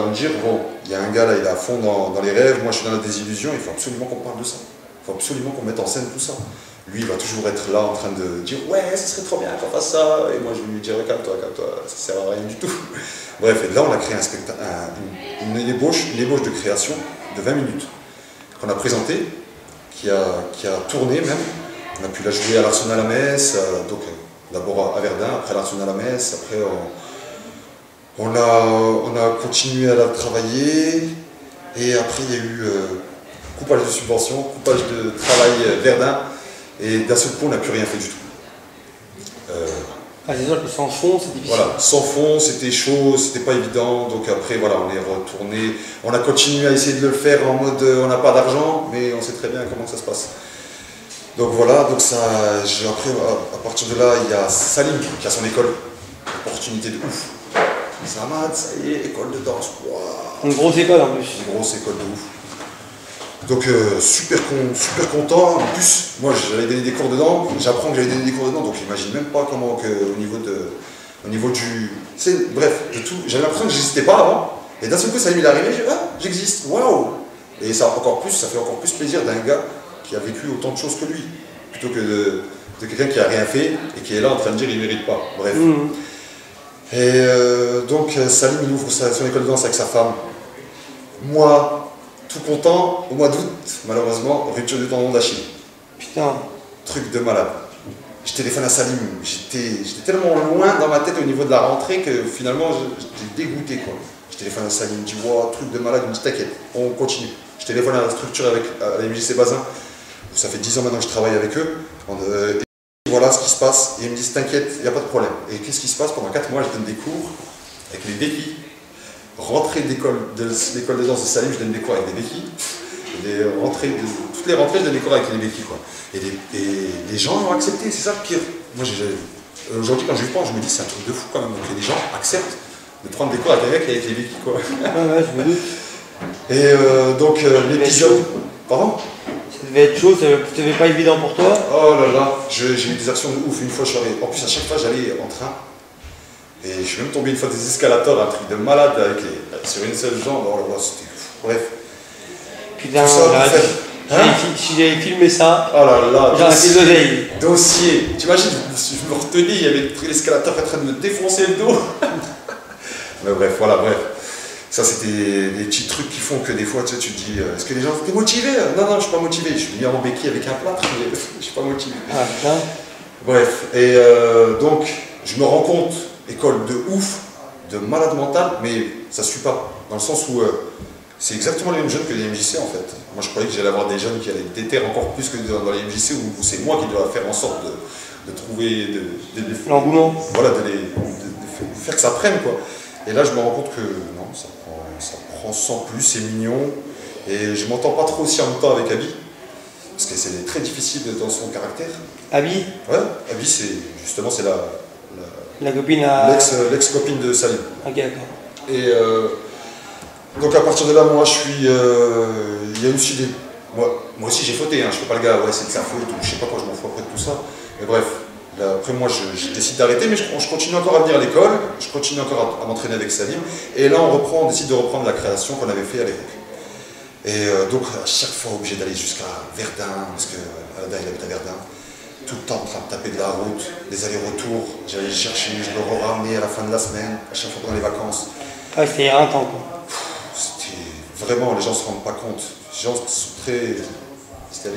me dire, bon, il y a un gars là, il est à fond dans les rêves, moi je suis dans la désillusion, il faut absolument qu'on parle de ça. Il faut absolument qu'on mette en scène tout ça. Lui, il va toujours être là en train de dire, ouais, ce serait trop bien qu'on fasse ça. Et moi je vais lui dire, calme-toi, ça sert à rien du tout. Bref, et là on a créé un spectacle, une ébauche de création de 20 minutes qu'on a présenté, qui a tourné même. On a pu la jouer à l'Arsenal à Metz, donc d'abord à Verdun, après à l'Arsenal à Metz, après on a continué à la travailler, et après il y a eu coupage de subventions, coupage de travail Verdun, et d'un seul coup on n'a plus rien fait du tout. C'est sûr que sans fond, c'est difficile. Voilà, sans fond, c'était chaud, c'était pas évident, donc après voilà, on est retourné, on a continué à essayer de le faire en mode on n'a pas d'argent, mais on sait très bien comment ça se passe. Donc voilà, donc ça, après, à partir de là, il y a Salim qui a son école, opportunité de ouf. Samad, ça y est, école de danse, wow. Une grosse école en plus. Une grosse école de ouf. Donc super content. En plus, moi j'allais donner des cours dedans, j'apprends que j'allais donner des cours dedans, donc j'imagine même pas comment que au niveau du. Bref, de tout. J'avais l'impression que j'existais pas avant. Et d'un seul coup, Salim il est arrivé, j'existe, waouh! Et ça fait encore plus plaisir d'un gars qui a vécu autant de choses que lui, plutôt que de quelqu'un qui a rien fait et qui est là en train de dire il mérite pas. Bref. Et donc Salim il ouvre son école de danse avec sa femme. Moi, tout content, au mois d'août, malheureusement, rupture du tendon d'Achille. Putain. Truc de malade. Je téléphone à Salim, j'étais tellement loin dans ma tête au niveau de la rentrée que finalement j'étais dégoûté quoi. Je téléphone à Salim, je dis wow, truc de malade, il me dit t'inquiète, on continue. Je téléphone à la structure à la MJC Bazin, ça fait 10 ans maintenant que je travaille avec eux. Et voilà ce qui se passe, et ils me disent t'inquiète, il n'y a pas de problème. Et qu'est-ce qui se passe? Pendant 4 mois, je donne des cours avec les béquilles. Rentrée de l'école de danse de Salim, je donne des cours avec des béquilles. Toutes les rentrées, je donne des cours avec les béquilles. Quoi. Et les gens ont accepté, c'est ça le pire. Moi, aujourd'hui, quand je pense, je me dis c'est un truc de fou quand même. Donc les gens acceptent de prendre des cours avec un mec avec les béquilles. Quoi. Ouais, je me doute. Et donc l'épisode. Pardon? Ça devait être chaud, ça devait pas évident pour toi. Oh là là, j'ai eu des actions de ouf. Une fois, je suis arrivé. En plus, à chaque fois, j'allais en train. Et je suis même tombé une fois des escalators, un truc de malade sur une seule jambe. Oh là là, c'était fou. Bref. Putain, si j'avais filmé ça, oh là là, j'aurais fait de l'oseille. Dossier. T'imagines, je me retenais, il y avait l'escalator en train de me défoncer le dos. Mais bref, voilà, bref. Ça, c'était des petits trucs qui font que des fois, tu te dis, est-ce que les gens, t'es motivé? Non, non, je suis pas motivé. Je suis venu en béquille avec un plâtre, mais je suis pas motivé. Ah putain. Bref, et donc, je me rends compte, école de ouf, de malade mental, mais ça suit pas. Dans le sens où c'est exactement les mêmes jeunes que les MJC en fait. Moi, je croyais que j'allais avoir des jeunes qui allaient déterrer encore plus que dans les MJC où c'est moi qui dois faire en sorte de trouver l'engouement. Voilà, de faire que ça prenne quoi. Et là, je me rends compte que non, ça prend sans plus, c'est mignon. Et je m'entends pas trop aussi en même temps avec Abby, parce que c'est très difficile dans son caractère. Abby? Ouais, Abby, c'est la copine à... l'ex-copine de Salim. Ok, d'accord. Et donc à partir de là, moi, je suis... Il y a aussi des... Moi aussi, j'ai fauté, hein, je fais pas le gars, ouais, c'est de sa faute, ou je sais pas quoi, je m'en fous après de tout ça. Mais bref. Là, après moi je décide d'arrêter, mais je continue encore à venir à l'école, je continue encore à m'entraîner avec Salim, et là on décide de reprendre la création qu'on avait fait à l'époque. Et donc à chaque fois obligé d'aller jusqu'à Verdun, parce que Aladdin il habite à Verdun, tout le temps en train de taper de la route, des allers-retours, j'allais le chercher, je le ramenais à la fin de la semaine, à chaque fois pendant les vacances. Ah c'était éreintant quoi. C'était vraiment, les gens se rendent pas compte, les gens sont très...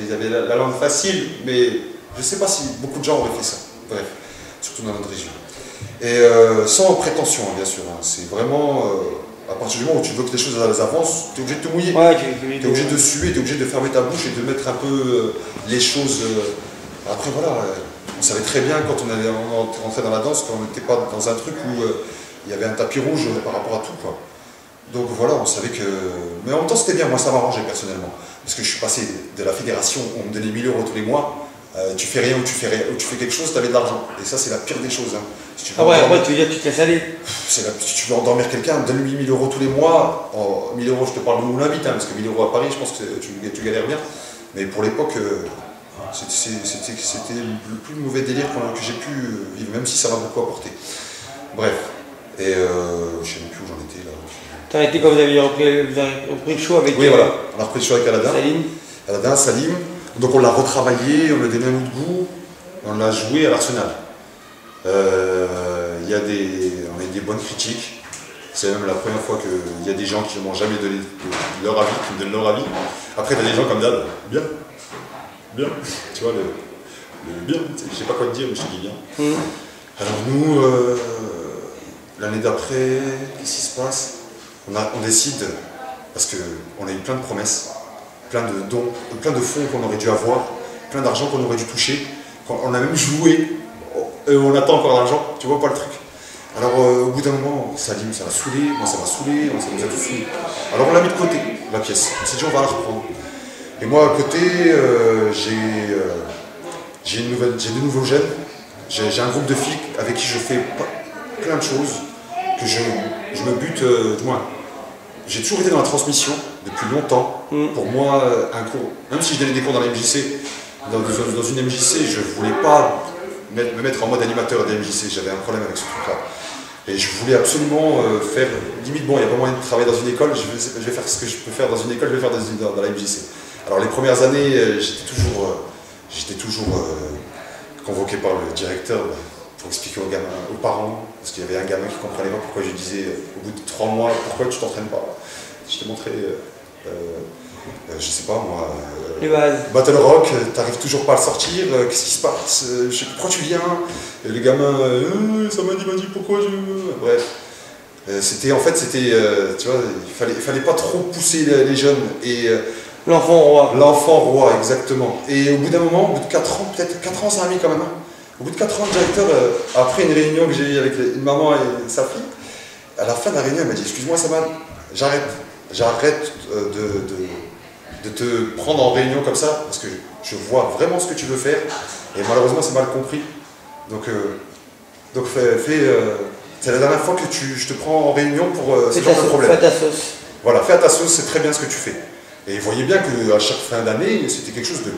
Ils avaient la langue facile, mais je sais pas si beaucoup de gens auraient fait ça. Bref, surtout dans notre région. Et sans prétention, bien sûr. Hein. C'est vraiment, à partir du moment où tu veux que les choses avancent, tu es obligé de te mouiller. Ouais, tu es obligé de suer, tu es obligé de fermer ta bouche et de mettre un peu les choses... Après, voilà, on savait très bien quand on rentrait dans la danse, qu'on n'était pas dans un truc où il y avait un tapis rouge par rapport à tout, quoi. Donc voilà, on savait que... Mais en même temps, c'était bien, moi ça m'arrangeait personnellement. Parce que je suis passé de la fédération, on me donnait 1000 € tous les mois, tu fais rien ou tu fais quelque chose, tu avais de l'argent. Et ça, c'est la pire des choses. Hein. Si tu veux après, tu veux dire, tu te laisses aller. Si tu veux endormir quelqu'un, donne-lui 1000 € tous les mois. Oh, 1000 €, je te parle de Moulin Vite, hein, parce que 1000 € à Paris, je pense que tu galères bien. Mais pour l'époque, c'était le plus mauvais délire que j'ai pu vivre, même si ça m'a beaucoup apporté. Bref. Et je ne sais même plus où j'en étais là. T'en étais quand vous avez repris le show avec... Oui, voilà. On a repris le show avec Aladin. Salim. Aladin, Salim. Donc on l'a retravaillé, on lui a donné un autre goût. On l'a joué à l'Arsenal. On a eu des bonnes critiques. C'est même la première fois qu'il y a des gens qui ne m'ont jamais donné leur avis, qui me donnent leur avis. Après, tu as des gens comme d'hab, bien, bien, tu vois, le bien, je sais pas quoi te dire, mais je te dis bien. Alors nous, l'année d'après, qu'est-ce qui se passe? On décide, parce qu'on a eu plein de promesses, plein de dons, plein de fonds qu'on aurait dû avoir, plein d'argent qu'on aurait dû toucher. On a même joué, on attend encore l'argent, tu vois pas le truc. Alors au bout d'un moment, Salim, ça m'a saoulé, moi ça m'a saoulé, ça nous a tous saoulés. Alors on l'a mis de côté, la pièce. On s'est dit on va la reprendre. Et moi à côté, j'ai de nouveaux jeunes, j'ai un groupe de filles avec qui je fais plein de choses, que je me bute, du moins. J'ai toujours été dans la transmission depuis longtemps. Pour moi, un cours, même si je donnais des cours dans la MJC, dans une MJC, je ne voulais pas me mettre en mode animateur des MJC, j'avais un problème avec ce truc-là. Et je voulais absolument faire, limite, bon, il n'y a pas moyen de travailler dans une école, je vais faire ce que je peux faire dans une école, je vais faire dans la MJC. Alors les premières années, j'étais toujours convoqué par le directeur pour expliquer aux parents, parce qu'il y avait un gamin qui ne comprenait pas pourquoi je disais au bout de 3 mois, pourquoi tu t'entraînes pas. Je t'ai montré, je sais pas moi, Battle Rock, t'arrives toujours pas à le sortir, qu'est-ce qui se passe, pourquoi tu viens? Et les gamins, ça m'a dit pourquoi je... Bref. C'était, tu vois, il fallait pas trop pousser les jeunes. Et l'enfant roi. L'enfant roi, exactement. Et au bout d'un moment, au bout de 4 ans, peut-être 4 ans ça a mis quand même. Hein. Au bout de 4 ans, le directeur, après une réunion que j'ai eue avec une maman et sa fille, à la fin de la réunion, elle m'a dit, excuse-moi Saman, j'arrête de te prendre en réunion comme ça, parce que je vois vraiment ce que tu veux faire, et malheureusement c'est mal compris. Donc c'est la dernière fois que je te prends en réunion pour ce genre de problème. Fais ta sauce. Voilà, fais à ta sauce, c'est très bien ce que tu fais. Et vous voyez bien qu'à chaque fin d'année, c'était quelque chose de...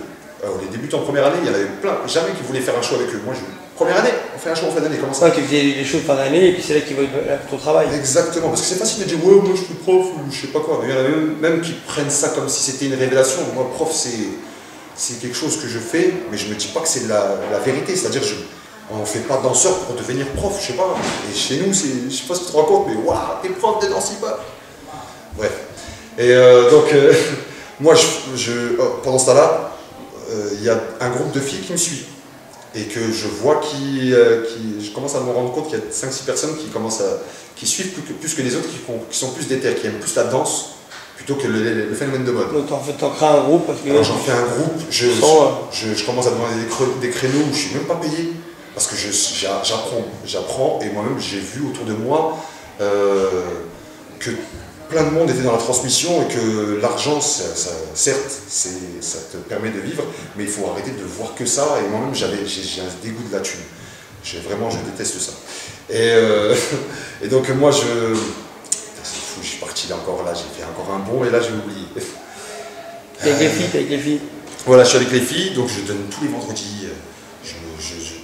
les débutants en première année, il y en avait plein, jamais qui voulaient faire un show avec eux. Moi, première année, on fait un show en fin d'année, comment ça? Tu faisais les choses fin d'année, et puis c'est là qu'ils voient ton travail. Exactement, parce que c'est facile de dire, ouais, moi je suis prof, ou je sais pas quoi. Mais il y en a même qui prennent ça comme si c'était une révélation. Moi, prof, c'est quelque chose que je fais, mais je me dis pas que c'est la vérité. C'est-à-dire, on ne fait pas danseur pour devenir prof, je sais pas. Et chez nous, je sais pas si tu te rends compte, mais waouh, t'es prof de danse hip-hop. Bref. Et moi, pendant ce temps-là, il y a un groupe de filles qui me suit. Et que je vois je commence à me rendre compte qu'il y a 5-6 personnes qui suivent plus que les autres, qui sont plus déter, qui aiment plus la danse plutôt que le phénomène de mode. Donc en fait, t'en crées un groupe parce que... Alors j'en fais un groupe, je commence à demander des créneaux où je ne suis même pas payé, parce que j'apprends, et moi-même j'ai vu autour de moi que plein de monde était dans la transmission et que l'argent, certes, ça te permet de vivre, mais il faut arrêter de voir que ça. Et moi-même, j'ai un dégoût de la thune. Je déteste ça. Et donc moi, c'est fou, je suis parti là encore, là, j'ai fait encore un bond et là, j'ai oublié. Avec les filles. Voilà, je suis avec les filles, donc je donne tous les vendredis,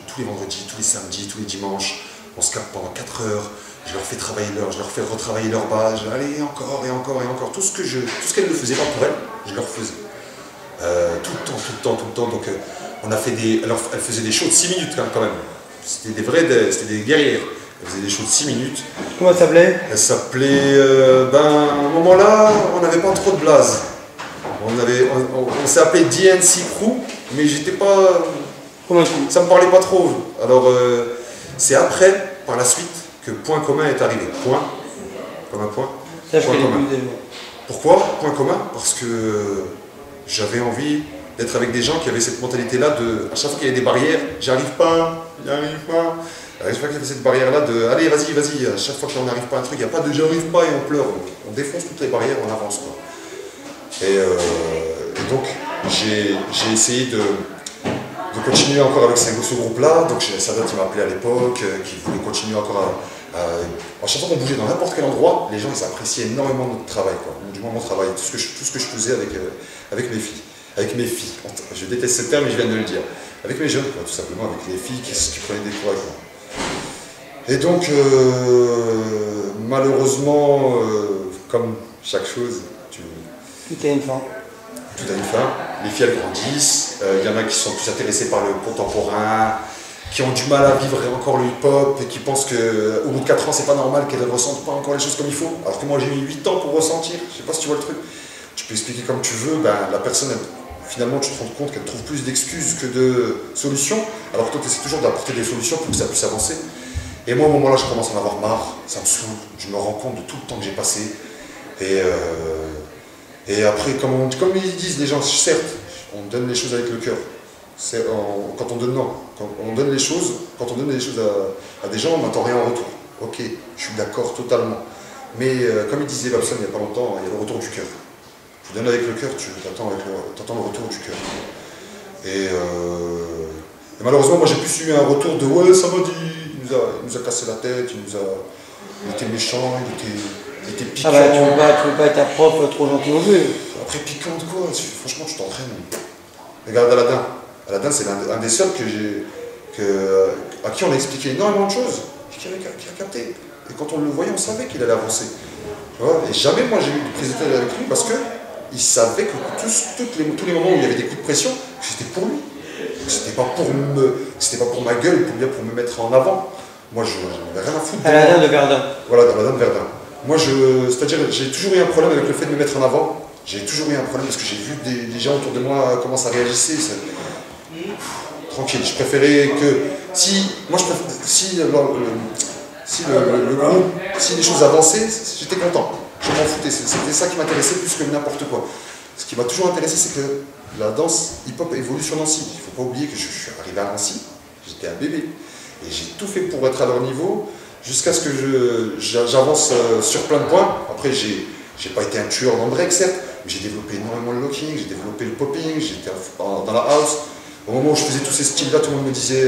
tous les samedis, tous les dimanches. On se capte pendant 4 heures. Je leur fais travailler je leur fais retravailler leur base, allez, encore et encore et encore. Tout ce qu'elles ne faisaient pas pour elles, je leur faisais. Tout le temps. Donc, elles faisaient des shows de 6 minutes quand même. C'était des guerrières. Elles faisaient des shows de 6 minutes. Comment ça s'appelait? Elle s'appelait, à un moment-là, on n'avait pas trop de blase. On s'est appelé DNC Crew, mais j'étais pas... Ça me parlait pas trop. Alors, c'est après, par la suite, que Point Commun est arrivé. Point, comme un point. Ça, point commun. Pourquoi Point Commun? Parce que j'avais envie d'être avec des gens qui avaient cette mentalité-là de, à chaque fois qu'il y avait des barrières, j'arrive pas, j'arrive pas. À chaque fois qu'il y avait cette barrière-là de, allez, vas-y, vas-y, à chaque fois qu'on n'arrive pas à un truc, il n'y a pas de j'arrive pas et on pleure. On défonce toutes les barrières, on avance, quoi. Et donc, j'ai essayé de continuer encore avec ce groupe-là. Donc, Sadat, il m'a appelé à l'époque, qui voulait continuer encore à chaque fois qu'on bougeait dans n'importe quel endroit, les gens, ils appréciaient énormément notre travail, quoi. Du moins, mon travail, tout ce que je faisais avec mes filles. Avec mes filles. Je déteste ce terme, mais je viens de le dire. Avec mes jeunes, quoi, tout simplement, avec les filles qui prenaient des cours avec moi. Et donc, malheureusement, comme chaque chose, tout a une fin. Tout a une fin. Les filles, elles grandissent. Il y en a qui sont plus intéressés par le contemporain, qui ont du mal à vivre encore le hip-hop et qui pensent qu'au bout de 4 ans, c'est pas normal qu'elles ne ressentent pas encore les choses comme il faut. Alors que moi, j'ai mis 8 ans pour ressentir. Je sais pas si tu vois le truc. Tu peux expliquer comme tu veux. Ben, la personne, finalement, tu te rends compte qu'elle trouve plus d'excuses que de solutions. Alors que toi, tu essaies toujours d'apporter des solutions pour que ça puisse avancer. Et moi, au moment-là, je commence à en avoir marre. Ça me saoule. Je me rends compte de tout le temps que j'ai passé. Et après, comme ils disent les gens, certes, on donne les choses avec le cœur. Quand on donne les choses à des gens, on n'attend rien en retour. Ok, je suis d'accord totalement. Mais comme il disait Babson il n'y a pas longtemps, il y a le retour du cœur. Tu donnes avec le cœur, tu attends le retour du cœur. Et malheureusement, moi j'ai plus eu un retour de ouais, ça m'a dit, il nous a cassé la tête, il était méchant, il était piquant. Ah bah, tu veux pas être un prof trop gentil non plus. Après, piquant de quoi? Franchement, tu t'entraînes. Regarde Aladdin. Aladdin, c'est l'un des seuls à qui on a expliqué énormément de choses, qui a capté. Et quand on le voyait, on savait qu'il allait avancer. Tu vois, et jamais moi j'ai eu de prise de tête avec lui parce qu'il savait que tous les moments où il y avait des coups de pression, c'était pour lui. C'était pas pour ma gueule, pour me mettre en avant. Moi, je n'avais rien à foutre. Aladdin de Verdun. Voilà, Aladdin de Verdun. Moi, c'est-à-dire, j'ai toujours eu un problème avec le fait de me mettre en avant. J'ai toujours eu un problème parce que j'ai vu des gens autour de moi comment ça réagissait. Tranquille, je préférais que si les choses avançaient, j'étais content. Je m'en foutais. C'était ça qui m'intéressait plus que n'importe quoi. Ce qui m'a toujours intéressé, c'est que la danse hip-hop évolue sur Nancy. Il ne faut pas oublier que je suis arrivé à Nancy, j'étais un bébé. Et j'ai tout fait pour être à leur niveau, jusqu'à ce que j'avance sur plein de points. Après, j'ai pas été un tueur dans le break, certes, mais j'ai développé énormément le locking, j'ai développé le popping, j'étais dans la house. Au moment où je faisais tous ces styles-là, tout le monde me disait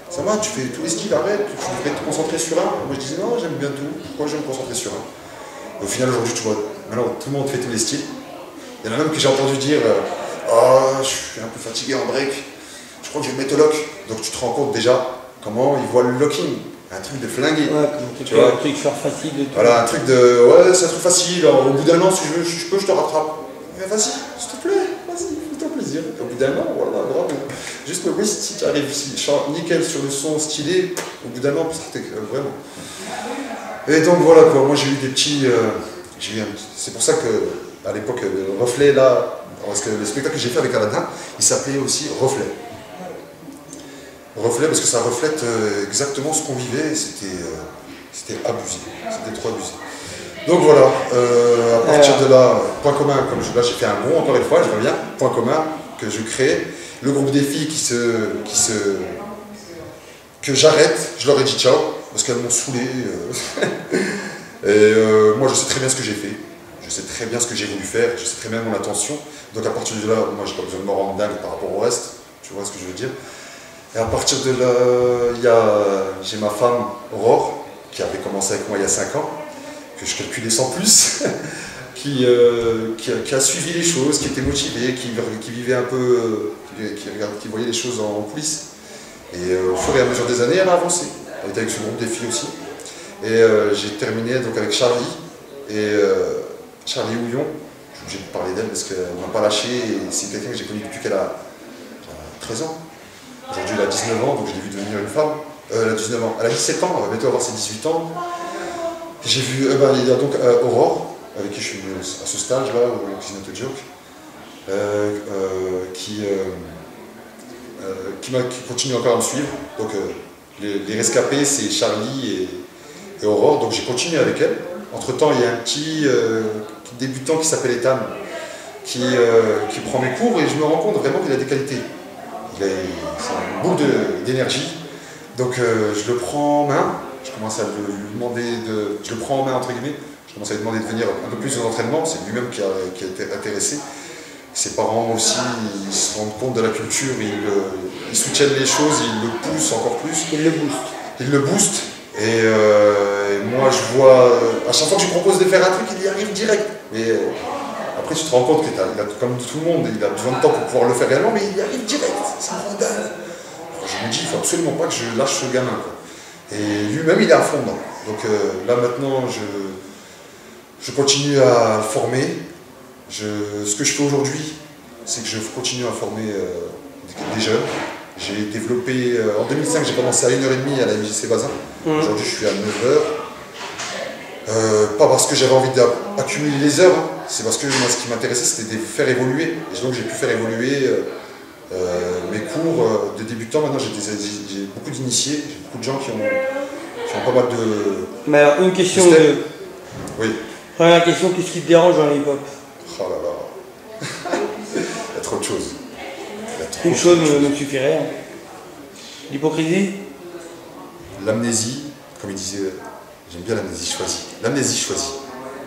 ça va, tu fais tous les styles, arrête, tu devrais te concentrer sur un. Moi je disais non, j'aime bien tout, pourquoi je vais me concentrer sur un? Et au final, aujourd'hui, tu vois, maintenant tout le monde fait tous les styles. Il y en a même que j'ai entendu dire je suis un peu fatigué en break, je crois que je vais mettre au lock. Donc tu te rends compte déjà comment ils voient le locking. Un truc de flingué. Ouais, tu vois, un truc faire facile de tout. Voilà, un truc de ouais, c'est un truc facile. Alors, au bout d'un an, si je peux, je te rattrape. Mais vas-y, s'il te plaît, vas-y, fais-toi plaisir. Au bout d'un an, voilà, bravo. Juste le wrist, si tu arrives nickel sur le son stylé, au bout d'un an, vraiment. Et donc voilà quoi, moi j'ai eu des petits. C'est pour ça que à l'époque, le reflet là, parce que le spectacle que j'ai fait avec Aladdin, il s'appelait aussi Reflet. Reflet parce que ça reflète exactement ce qu'on vivait et c'était abusé, c'était trop abusé. Donc voilà, à partir de là, point commun, comme là j'ai fait un bond encore une fois, je reviens, point commun que je crée, le groupe des filles que j'arrête, je leur ai dit ciao, parce qu'elles m'ont saoulé. Et moi je sais très bien ce que j'ai fait, je sais très bien ce que j'ai voulu faire, je sais très bien mon intention, donc à partir de là, moi j'ai pas besoin de me rendre dingue par rapport au reste, tu vois ce que je veux dire. Et à partir de là, j'ai ma femme, Aurore, qui avait commencé avec moi il y a 5 ans, que je calculais sans plus, qui a suivi les choses, qui était motivée, qui vivait un peu, qui voyait les choses en coulisses. Et au fur et à mesure des années, elle a avancé. Elle était avec ce groupe des filles aussi. Et j'ai terminé donc avec Charlie, et Charlie Houillon. Je suis obligé de parler d'elle parce qu'elle ne m'a pas lâché, et c'est quelqu'un que j'ai connu depuis qu'elle a 13 ans. Aujourd'hui, elle a 19 ans, donc je l'ai vu devenir une femme. Elle a 19 ans. Elle a 17 ans, elle va bientôt avoir ses 18 ans. J'ai vu, il y a donc Aurore, avec qui je suis venu à ce stage-là, au It's Not a Joke, qui continue encore à me suivre. Donc, les rescapés, c'est Charlie et Aurore, donc j'ai continué avec elle. Entre-temps, il y a un petit débutant qui s'appelle Ethan, qui prend mes cours et je me rends compte vraiment qu'il a des qualités. C'est un boule d'énergie. Donc je le prends en main, je commence à lui demander je le prends en main entre guillemets, je commence à lui demander de venir un peu plus aux entraînements, c'est lui-même qui a été intéressé. Ses parents aussi, ils se rendent compte de la culture, ils soutiennent les choses, ils le poussent encore plus. Ils le boostent. Ils le boostent. Et moi je vois, à chaque fois que je lui propose de faire un truc, il y arrive direct. Mais après tu te rends compte qu'il a, comme tout le monde, il a besoin de temps pour pouvoir le faire réellement, mais il y arrive direct. C'est un dingue. Alors je me dis, il ne faut absolument pas que je lâche ce gamin, quoi. Et lui-même il est à fond dedans. Donc là maintenant je continue à le former. Ce que je fais aujourd'hui, c'est que je continue à former des jeunes. J'ai développé, en 2005, j'ai commencé à 1h30 à la MJC Bazin. Aujourd'hui, je suis à 9h. Pas parce que j'avais envie d'accumuler les heures, hein. C'est parce que moi, ce qui m'intéressait, c'était de faire évoluer. Et donc, j'ai pu faire évoluer mes cours de débutants. Maintenant, j'ai beaucoup d'initiés, j'ai beaucoup de gens qui ont pas mal de... Mais alors, une question Oui. Première question, qu'est-ce qui te dérange dans le hip-hop? Oh là là. Il y a trop de choses. Une chose me suffirait. L'hypocrisie? L'amnésie, comme il disait, j'aime bien l'amnésie choisie. L'amnésie choisie,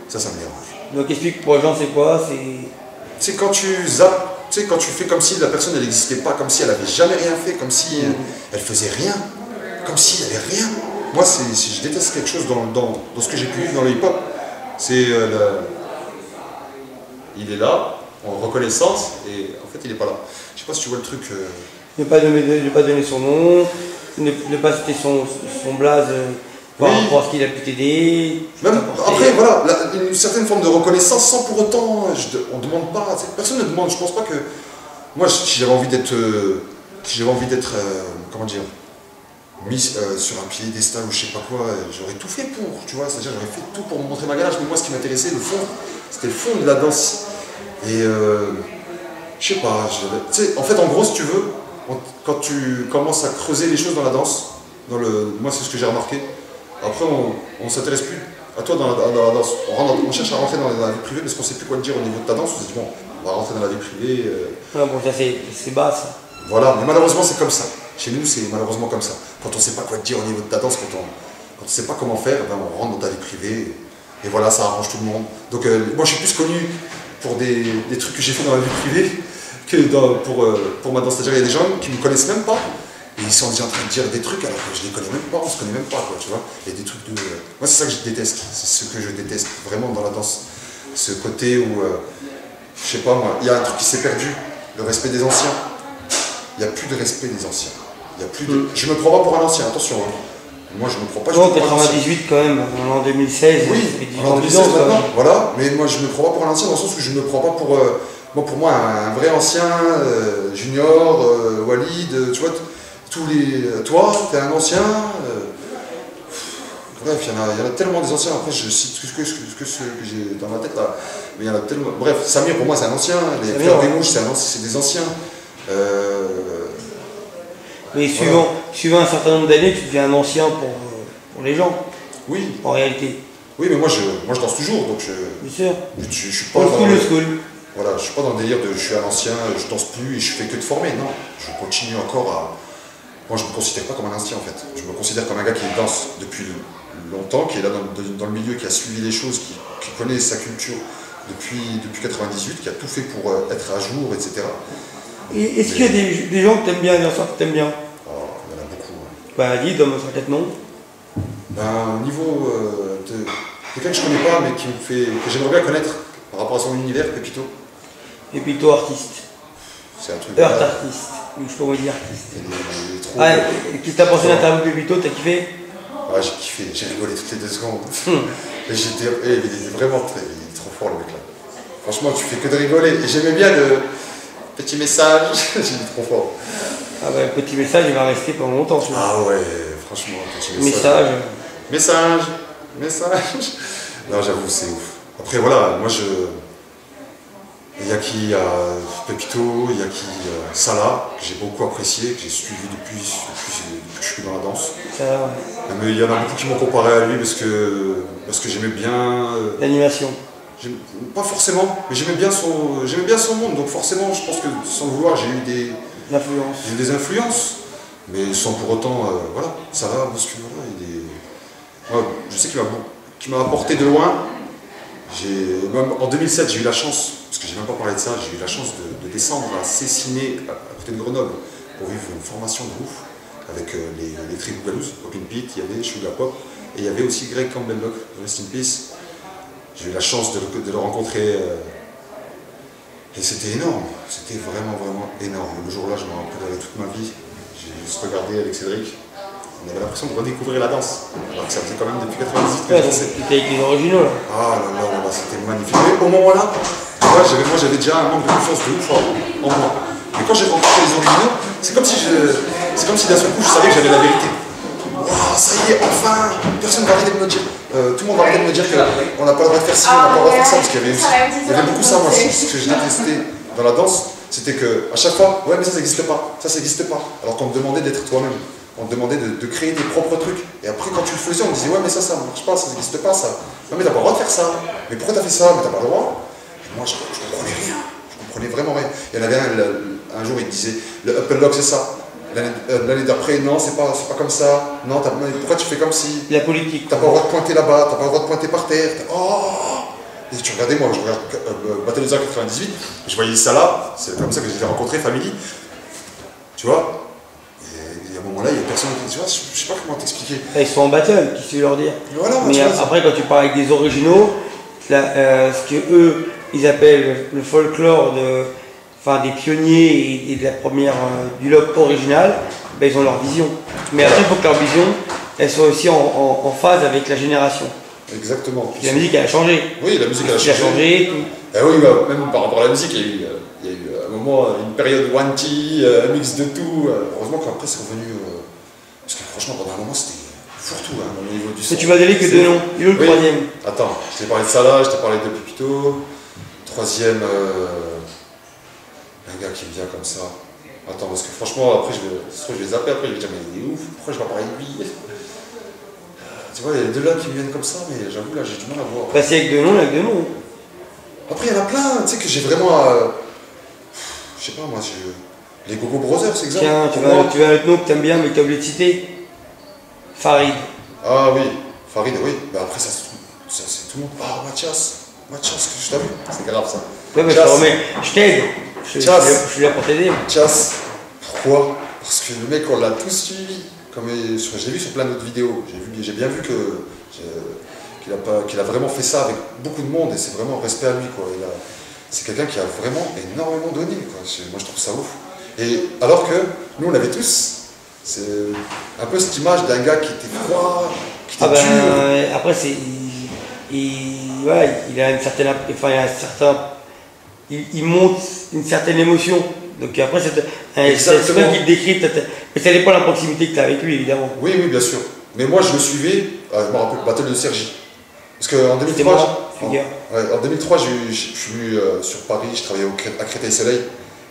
ça me dérange. Donc explique pour les gens c'est quoi? C'est quand tu zappes, tu sais, quand tu fais comme si la personne elle n'existait pas, comme si elle n'avait jamais rien fait, comme si elle faisait rien, comme s'il n'y avait rien. Moi, si je déteste quelque chose dans ce que j'ai pu vivre dans le hip-hop, c'est il est là, en reconnaissance, et en fait il n'est pas là. Je sais pas si tu vois le truc. Ne pas donner son nom, ne pas citer son blaze par rapport à ce qu'il a pu t'aider. Même après, voilà, une certaine forme de reconnaissance sans pour autant, on ne demande pas, personne ne demande, je pense pas que. Moi, si j'avais envie d'être, comment dire, mis sur un piédestal ou je sais pas quoi, j'aurais tout fait pour, tu vois, c'est-à-dire j'aurais fait tout pour me montrer ma ganache, mais moi ce qui m'intéressait, le fond, c'était le fond de la danse. Et je sais pas, tu sais, en fait en gros si tu veux, quand tu commences à creuser les choses dans la danse, moi c'est ce que j'ai remarqué, après on s'intéresse plus à toi dans la danse, on cherche à rentrer dans la vie privée parce qu'on sait plus quoi te dire au niveau de ta danse, on se dit bon, on va rentrer dans la vie privée. Ouais, bon ça c'est bas ça. Voilà, mais malheureusement c'est comme ça. Chez nous, c'est malheureusement comme ça. Quand on ne sait pas quoi te dire au niveau de ta danse, quand on ne sait pas comment faire, ben on rentre dans ta vie privée. Et voilà, ça arrange tout le monde. Donc moi, je suis plus connu pour des trucs que j'ai fait dans la vie privée que pour ma danse. C'est-à-dire, il y a des gens qui ne me connaissent même pas. Et ils sont déjà en train de dire des trucs alors que je ne les connais même pas, on ne se connaît même pas, quoi, tu vois. Il y a des trucs de... Moi, c'est ça que je déteste. C'est ce que je déteste vraiment dans la danse. Ce côté où, je sais pas moi, il y a un truc qui s'est perdu. Le respect des anciens. Il n'y a plus de respect des anciens. Il y a plus de... Je me prends pas pour un ancien, attention. Hein. Moi, je me prends pas. Non, 98 quand même, en 2016. Oui, en 2016 maintenant. Voilà, mais moi, je me prends pas pour un ancien dans le sens où je me prends pas pour. Pour moi, un vrai ancien, Junior, Walid, tu vois, toi, t'es un ancien. Bref, il y en a tellement des anciens. Après, je cite que ce que j'ai dans ma tête là. Mais il y en a tellement. Bref, Samir pour moi, c'est un ancien. Les Frères Rimouche, c'est des anciens. Mais suivant un certain nombre d'années, tu deviens un ancien pour les gens. Oui. En réalité. Oui, mais moi je danse toujours, donc bien sûr. Je suis pas dans le school. Voilà, je suis pas dans le délire de je suis un ancien, je danse plus et je fais que de former. Non, je continue encore à. Moi, je me considère pas comme un ancien en fait. Je me considère comme un gars qui danse depuis longtemps, qui est là dans le milieu, qui a suivi les choses, qui connaît sa culture depuis 98, qui a tout fait pour être à jour, etc. Est-ce qu'il y a des gens que t'aimes bien, des danseurs que t'aimes bien? Oh, il y en a beaucoup. Bah, dis, donne-moi 4 noms. Ben, au niveau de quelqu'un que je connais pas, mais que j'aimerais bien connaître par rapport à son univers, Pépito. Pépito, artiste. C'est un truc. Earth artiste. Ou je pourrais dire artiste. Il est trop. Ah, qui t'a pensé l'interview de Pépito, t'as kiffé? Ouais, j'ai kiffé, j'ai rigolé toutes les 2 secondes. Et il est vraiment il est trop fort le mec là. Franchement, tu fais que de rigoler. Et j'aimais bien le petit message, j'ai dit trop fort. Ah ouais, le petit message, il va rester pendant longtemps. Ah ouais, franchement, petit message. Message. Non, j'avoue, c'est ouf. Après, voilà, moi il y a qui Pépito, il y a qui Salah, que j'ai beaucoup apprécié, que j'ai suivi depuis que je suis dans la danse. Ça, ouais. Mais il y en a beaucoup qui m'ont comparé à lui parce que j'aimais bien. L'animation. pas forcément, mais j'aimais bien son monde, donc forcément, je pense que sans le vouloir, j'ai eu des influences, mais sans pour autant, voilà, ça va, parce que voilà, je sais qu'il m'a apporté de loin. Même en 2007, j'ai eu la chance, parce que j'ai même pas parlé de ça, j'ai eu la chance de descendre à Cessiné, à côté de Grenoble, pour vivre une formation de ouf, avec les Tribougalouses, Open Pit, il y avait Sugar Pop, et il y avait aussi Greg Campbell-Locke, Rest in Peace. J'ai eu la chance de le rencontrer, et c'était énorme, c'était vraiment, vraiment énorme. Le jour-là, je me rappellerai toute ma vie. J'ai juste regardé avec Cédric, on avait l'impression de redécouvrir la danse, alors que ça faisait quand même depuis 98 que je dansais. C'était avec les originaux là. Ah là là, c'était magnifique. Mais au moment-là, moi j'avais déjà un manque de confiance de ouf en moi. Mais quand j'ai rencontré les originaux, c'est comme si d'un seul coup je savais que j'avais la vérité. Waouh, ça y est, enfin, personne va arrêter de me dire. Tout le monde va arrêter de me dire qu'on n'a pas le droit de faire ci, on n'a pas le droit de faire ça, parce qu'il y avait beaucoup ça, moi, ce que je détestais dans la danse, c'était qu'à chaque fois, ouais, mais ça n'existe pas, ça n'existe pas. Alors qu'on me demandait d'être toi-même, on te demandait de créer tes propres trucs. Et après, quand tu le faisais, on me disait, ouais, mais ça ne marche pas, ça n'existe pas, ça. Non, mais t'as pas le droit de faire ça. Mais pourquoi t'as fait ça? Mais t'as pas le droit. Et moi, je comprenais rien. Je comprenais vraiment rien. Il y en avait un jour, il disait, le up and lock, c'est ça. L'année d'après, non, c'est pas comme ça. Non, pourquoi tu fais comme si. La politique. T'as pas le droit de pointer là-bas, t'as pas le droit de pointer par terre. Oh! Et tu regardais, moi, je regarde Battle of the Year 98, je voyais ça là, c'est comme ça que j'ai rencontré Family. Tu vois? Et à un moment-là, il y a personne qui. Tu vois, je sais pas comment t'expliquer. Ils sont en battle, qu'est-ce que tu veux leur dire? Voilà, mais après, quand tu parles avec des originaux, ce que eux, ils appellent le folklore des pionniers et de la première du lobe original, ben, ils ont leur vision. Mais après, il faut que leur vision, elle soit aussi en phase avec la génération. Exactement. La musique, elle a changé. Oui, la musique, elle a changé. Tout. Et oui, même par rapport à la musique, il y a eu un moment, une période one-tea, un mix de tout. Heureusement qu'après, c'est revenu. Parce que franchement, pendant un moment, c'était fourre-tout au niveau du son. Mais tu m'as donné que deux noms. Il est le troisième? Attends, je t'ai parlé de ça là, je t'ai parlé de Pépito. Troisième. Un gars qui me vient comme ça. Attends, parce que franchement, après, je vais zapper, après, je vais dire, mais il est ouf, pourquoi je vais parler de lui? Tu vois, il y a les deux là qui me viennent comme ça, mais j'avoue, là, j'ai du mal à voir. Bah, c'est avec deux noms, avec deux noms. Après, il y en a plein, tu sais, que j'ai vraiment. Je sais pas, moi, les Gogo Brothers, c'est exemple. Tiens, tu veux un autre nom que t'aimes bien, mais que t'as oublié de citer? Farid. Ah oui, Farid, oui. Bah après, ça c'est tout le monde. Ah, Mathias, je t'ai vu. C'est grave ça. Ouais, mais je t'aide. Je suis là pour t'aider. Mathias, pourquoi? Parce que le mec, on l'a tous suivi. Comme j'ai vu sur plein d'autres vidéos. J'ai bien vu qu'il a vraiment fait ça avec beaucoup de monde et c'est vraiment respect à lui, quoi. C'est quelqu'un qui a vraiment énormément donné, quoi. Moi, je trouve ça ouf. Et alors que nous, on avait tous. C'est un peu cette image d'un gars qui était froid, qui était dur. Après, il a une certaine. Enfin, il monte une certaine émotion. Donc après, c'est toi qui le décrit. Mais ça dépend de la proximité que tu as avec lui, évidemment. Oui, bien sûr. Mais moi, je le suivais, je me rappelle, Battle de Sergi. Parce qu'en 2003, en 2003, je suis venu sur Paris, je travaillais à Créteil-Soleil.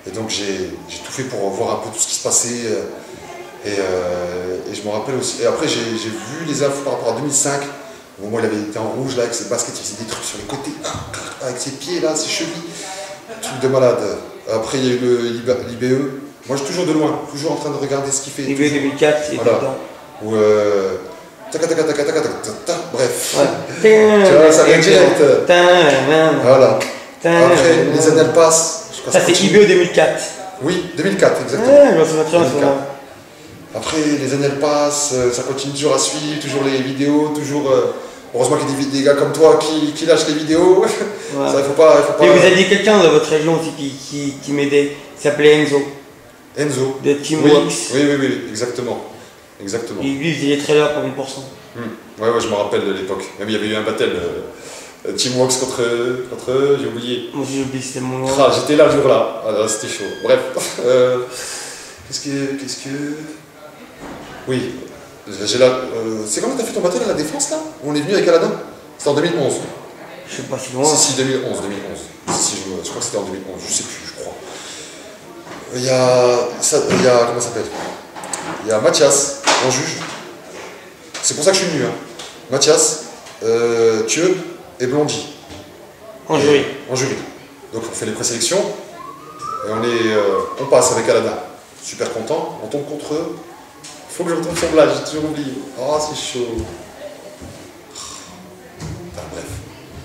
Et donc, j'ai tout fait pour voir un peu tout ce qui se passait. Et je me rappelle aussi. Et après, j'ai vu les infos par rapport à 2005. Au moment où il avait été en rouge, là, avec ses baskets, il faisait des trucs sur les côtés, avec ses pieds, là, ses chevilles. Truc de malade. Après, il y a eu l'IBE. Moi, je suis toujours de loin, toujours en train de regarder ce qu'il fait. l'IBE 2004, il était dedans. Ou bref. Ouais. Tu vois, ça vient direct. Voilà. Après, les années passent. Ça, c'est IBE 2004. Oui, 2004, exactement. Ouais, je me souviens de ça. Après, les années passent, ça continue toujours à suivre, toujours les vidéos, toujours. Heureusement qu'il y a des gars comme toi qui lâchent les vidéos. Ouais. Ça, il faut pas. Et vous aviez quelqu'un dans votre région aussi qui m'aidait, qui s'appelait Enzo. Enzo. De Teamworks. Oui, exactement. Et lui, il faisait les trailers pour 1000%. Ouais, je me rappelle de l'époque. Même il y avait eu un battle. Teamworks contre eux, j'ai oublié. Moi aussi, j'ai oublié, c'était mon nom. J'étais là le jour-là. Ah, c'était chaud. Bref. Qu'est-ce que. Oui. C'est quand tu as fait ton battle à la Défense là? Où on est venu avec Aladdin? C'était en 2011. Je sais pas si loin. Si, 2011. Si, je crois que c'était en 2011, je sais plus, je crois. Il y a comment ça s'appelle? Il y a Mathias, en juge. C'est pour ça que je suis venu. Hein. Mathias, Thieu et Blondie. En jury. En jury. Donc on fait les présélections et on passe avec Aladin. Super content, on tombe contre eux. Faut que je retrouve son blague, j'ai toujours oublié. Oh, c'est chaud. Enfin bref,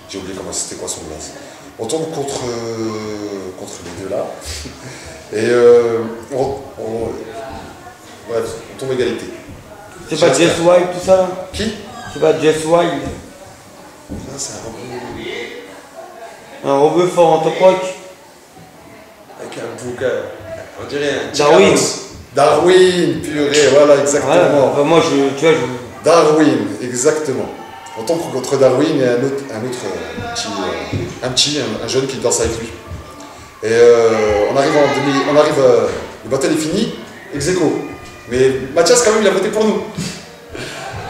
j'ai oublié c'était quoi son blaze. On tombe contre les deux là. Et bref, on tombe égalité. C'est pas Jess Wild tout ça? Qui? C'est pas Jess Wild? Ça, c'est Un robot fort en top rock? avec un bouquin. On dirait un Darwin. Darwin, purée, voilà, exactement. Voilà, enfin, moi, tu vois, Darwin, exactement. On tombe contre Darwin et un jeune qui danse avec lui. Et on arrive le battle est fini, ex aequo. Mais Mathias, quand même, il a voté pour nous.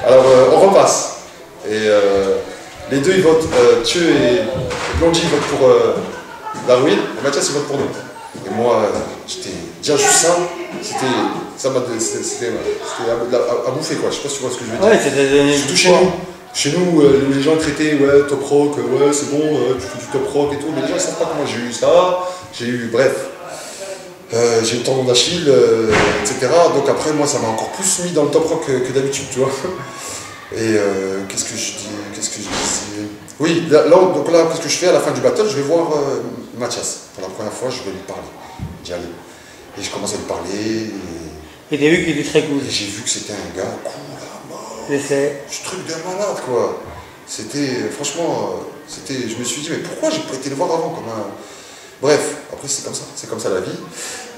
Alors, on repasse. Et les deux, ils votent, Thieu et Blondie, ils votent pour Darwin, et Mathias, il vote pour nous. Et moi, j'étais déjà juste ça, c'était à bouffer, quoi. Je sais pas si tu vois ce que je veux dire. ouais, c'était Surtout chez nous. Chez nous, les gens traitaient, ouais, top rock, ouais, c'est bon, tu fais du top rock et tout, mais les gens ne savent pas comment j'ai eu ça, bref, j'ai eu le tendon d'Achille, etc. Donc après, moi, ça m'a encore plus mis dans le top rock que d'habitude, tu vois. Et qu'est-ce que je disais? Oui, donc là, qu'est-ce que je fais à la fin du battle? Je vais voir Mathias. Pour la première fois, je vais lui parler. J'y allais. Et je commence à lui parler. Et t'as vu qu'il était très cool. Et j'ai vu que c'était un gars cool à mort. C'est Ce truc de malade, quoi. C'était, franchement, je me suis dit, mais pourquoi j'ai pas été le voir avant comme un... Bref, après c'est comme ça la vie.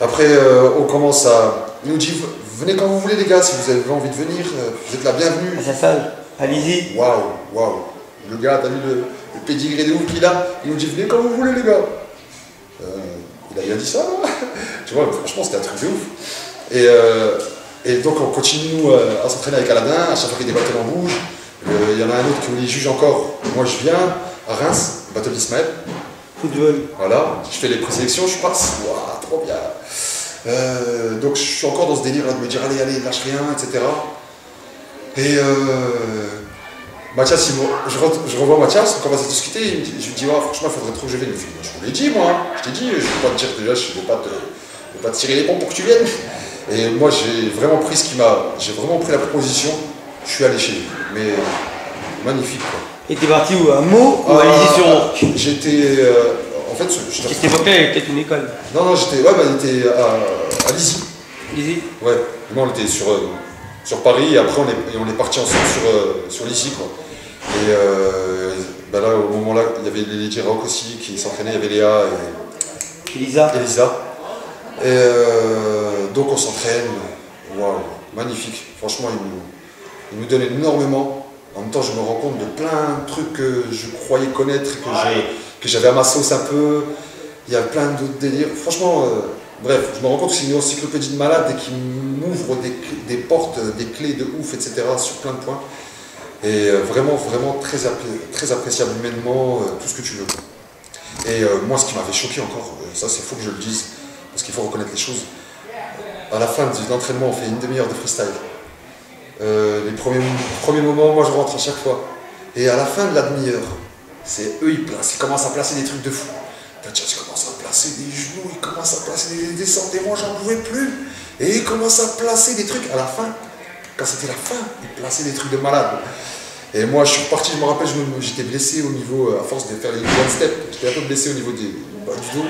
Après, on commence à... Il nous dit, venez quand vous voulez les gars, si vous avez envie de venir, vous êtes la bienvenue. à sa salle, allez-y. Waouh. Le gars, t'as vu le pédigré de ouf qu'il a? Il nous dit, venez quand vous voulez les gars. Il a dit ça. Tu vois, franchement, c'était un truc de ouf. Et donc, on continue à s'entraîner avec Aladin. À chaque fois qu'il y a des battles en rouge, il y en a un autre qui les juge encore. Moi, je viens à Reims, battle d'Ismaël. Football. Voilà, je fais les présélections, je passe. Waouh, trop bien. Donc, je suis encore dans ce délire là de me dire, allez, lâche rien, etc. Et Mathias, je revois Mathias, on commence à discuter, je lui dis, oh, franchement, il faudrait trop que je vienne. Je vous l'ai dit, moi, je t'ai dit, je ne vais pas te dire déjà, je ne vais pas te tirer les pompes pour que tu viennes. Et moi, j'ai vraiment pris la proposition, je suis allé chez lui. Mais magnifique, quoi. Et t'es parti où? À Meaux ou à Lizy-sur-Orge? J'étais. En fait, À cette époque-là, il y avait peut-être une école. Non, j'étais. Ouais, il était à Lizy. Lizy? Ouais, moi, on était sur Paris et après, on est parti ensemble sur Lizy, quoi. Et là, au moment-là, il y avait les J-Rock aussi qui s'entraînaient, il y avait Léa et Elisa. Et donc on s'entraîne, waouh, magnifique. Franchement, il nous donne énormément. En même temps, je me rends compte de plein de trucs que je croyais connaître, que j'avais à ma sauce un peu. Il y a plein d'autres délires. Franchement, bref, je me rends compte que c'est une encyclopédie de malade et qui m'ouvre des portes, des clés de ouf, etc. sur plein de points. Et vraiment très appréciable humainement, tout ce que tu veux. Et moi, ce qui m'avait choqué encore, ça c'est faux que je le dise, parce qu'il faut reconnaître les choses. À la fin de l'entraînement, on fait une demi-heure de freestyle. Les premiers moments, moi je rentre à chaque fois. Et à la fin de la demi-heure, c'est eux, ils commencent à placer des trucs de fou. Mathias commence à placer des genoux, il commence à placer des descentes, et moi j'en pouvais plus. Et il commence à placer des trucs à la fin. Quand c'était la fin, il plaçait des trucs de malade. Et moi je suis reparti, je me rappelle, j'étais blessé au niveau, à force de faire les one step, j'étais un peu blessé au niveau du dos.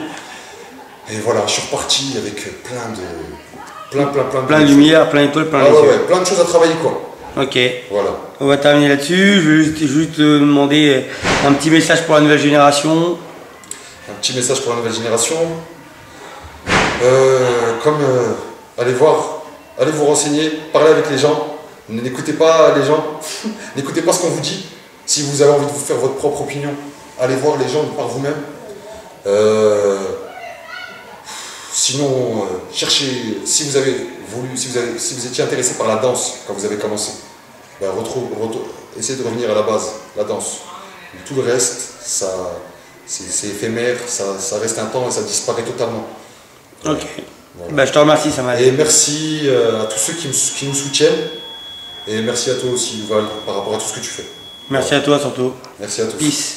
Et voilà, je suis reparti avec plein de lumière, plein d'étoiles, plein de ouais, plein de choses à travailler, quoi. Ok. Voilà. On va terminer là-dessus. Je vais juste te demander un petit message pour la nouvelle génération. Un petit message pour la nouvelle génération. Allez vous renseigner, parlez avec les gens. N'écoutez pas les gens. N'écoutez pas ce qu'on vous dit. Si vous avez envie de vous faire votre propre opinion, allez voir les gens par vous-même. Sinon, cherchez, si vous étiez intéressé par la danse quand vous avez commencé, ben essayez de revenir à la base, la danse. Tout le reste, c'est éphémère, ça reste un temps et ça disparaît totalement. Ok. Voilà. Bah, je te remercie, ça m'a. Et merci à tous ceux qui nous soutiennent. Et merci à toi aussi, Yuval, par rapport à tout ce que tu fais. Merci à toi surtout. Merci à tous. Peace.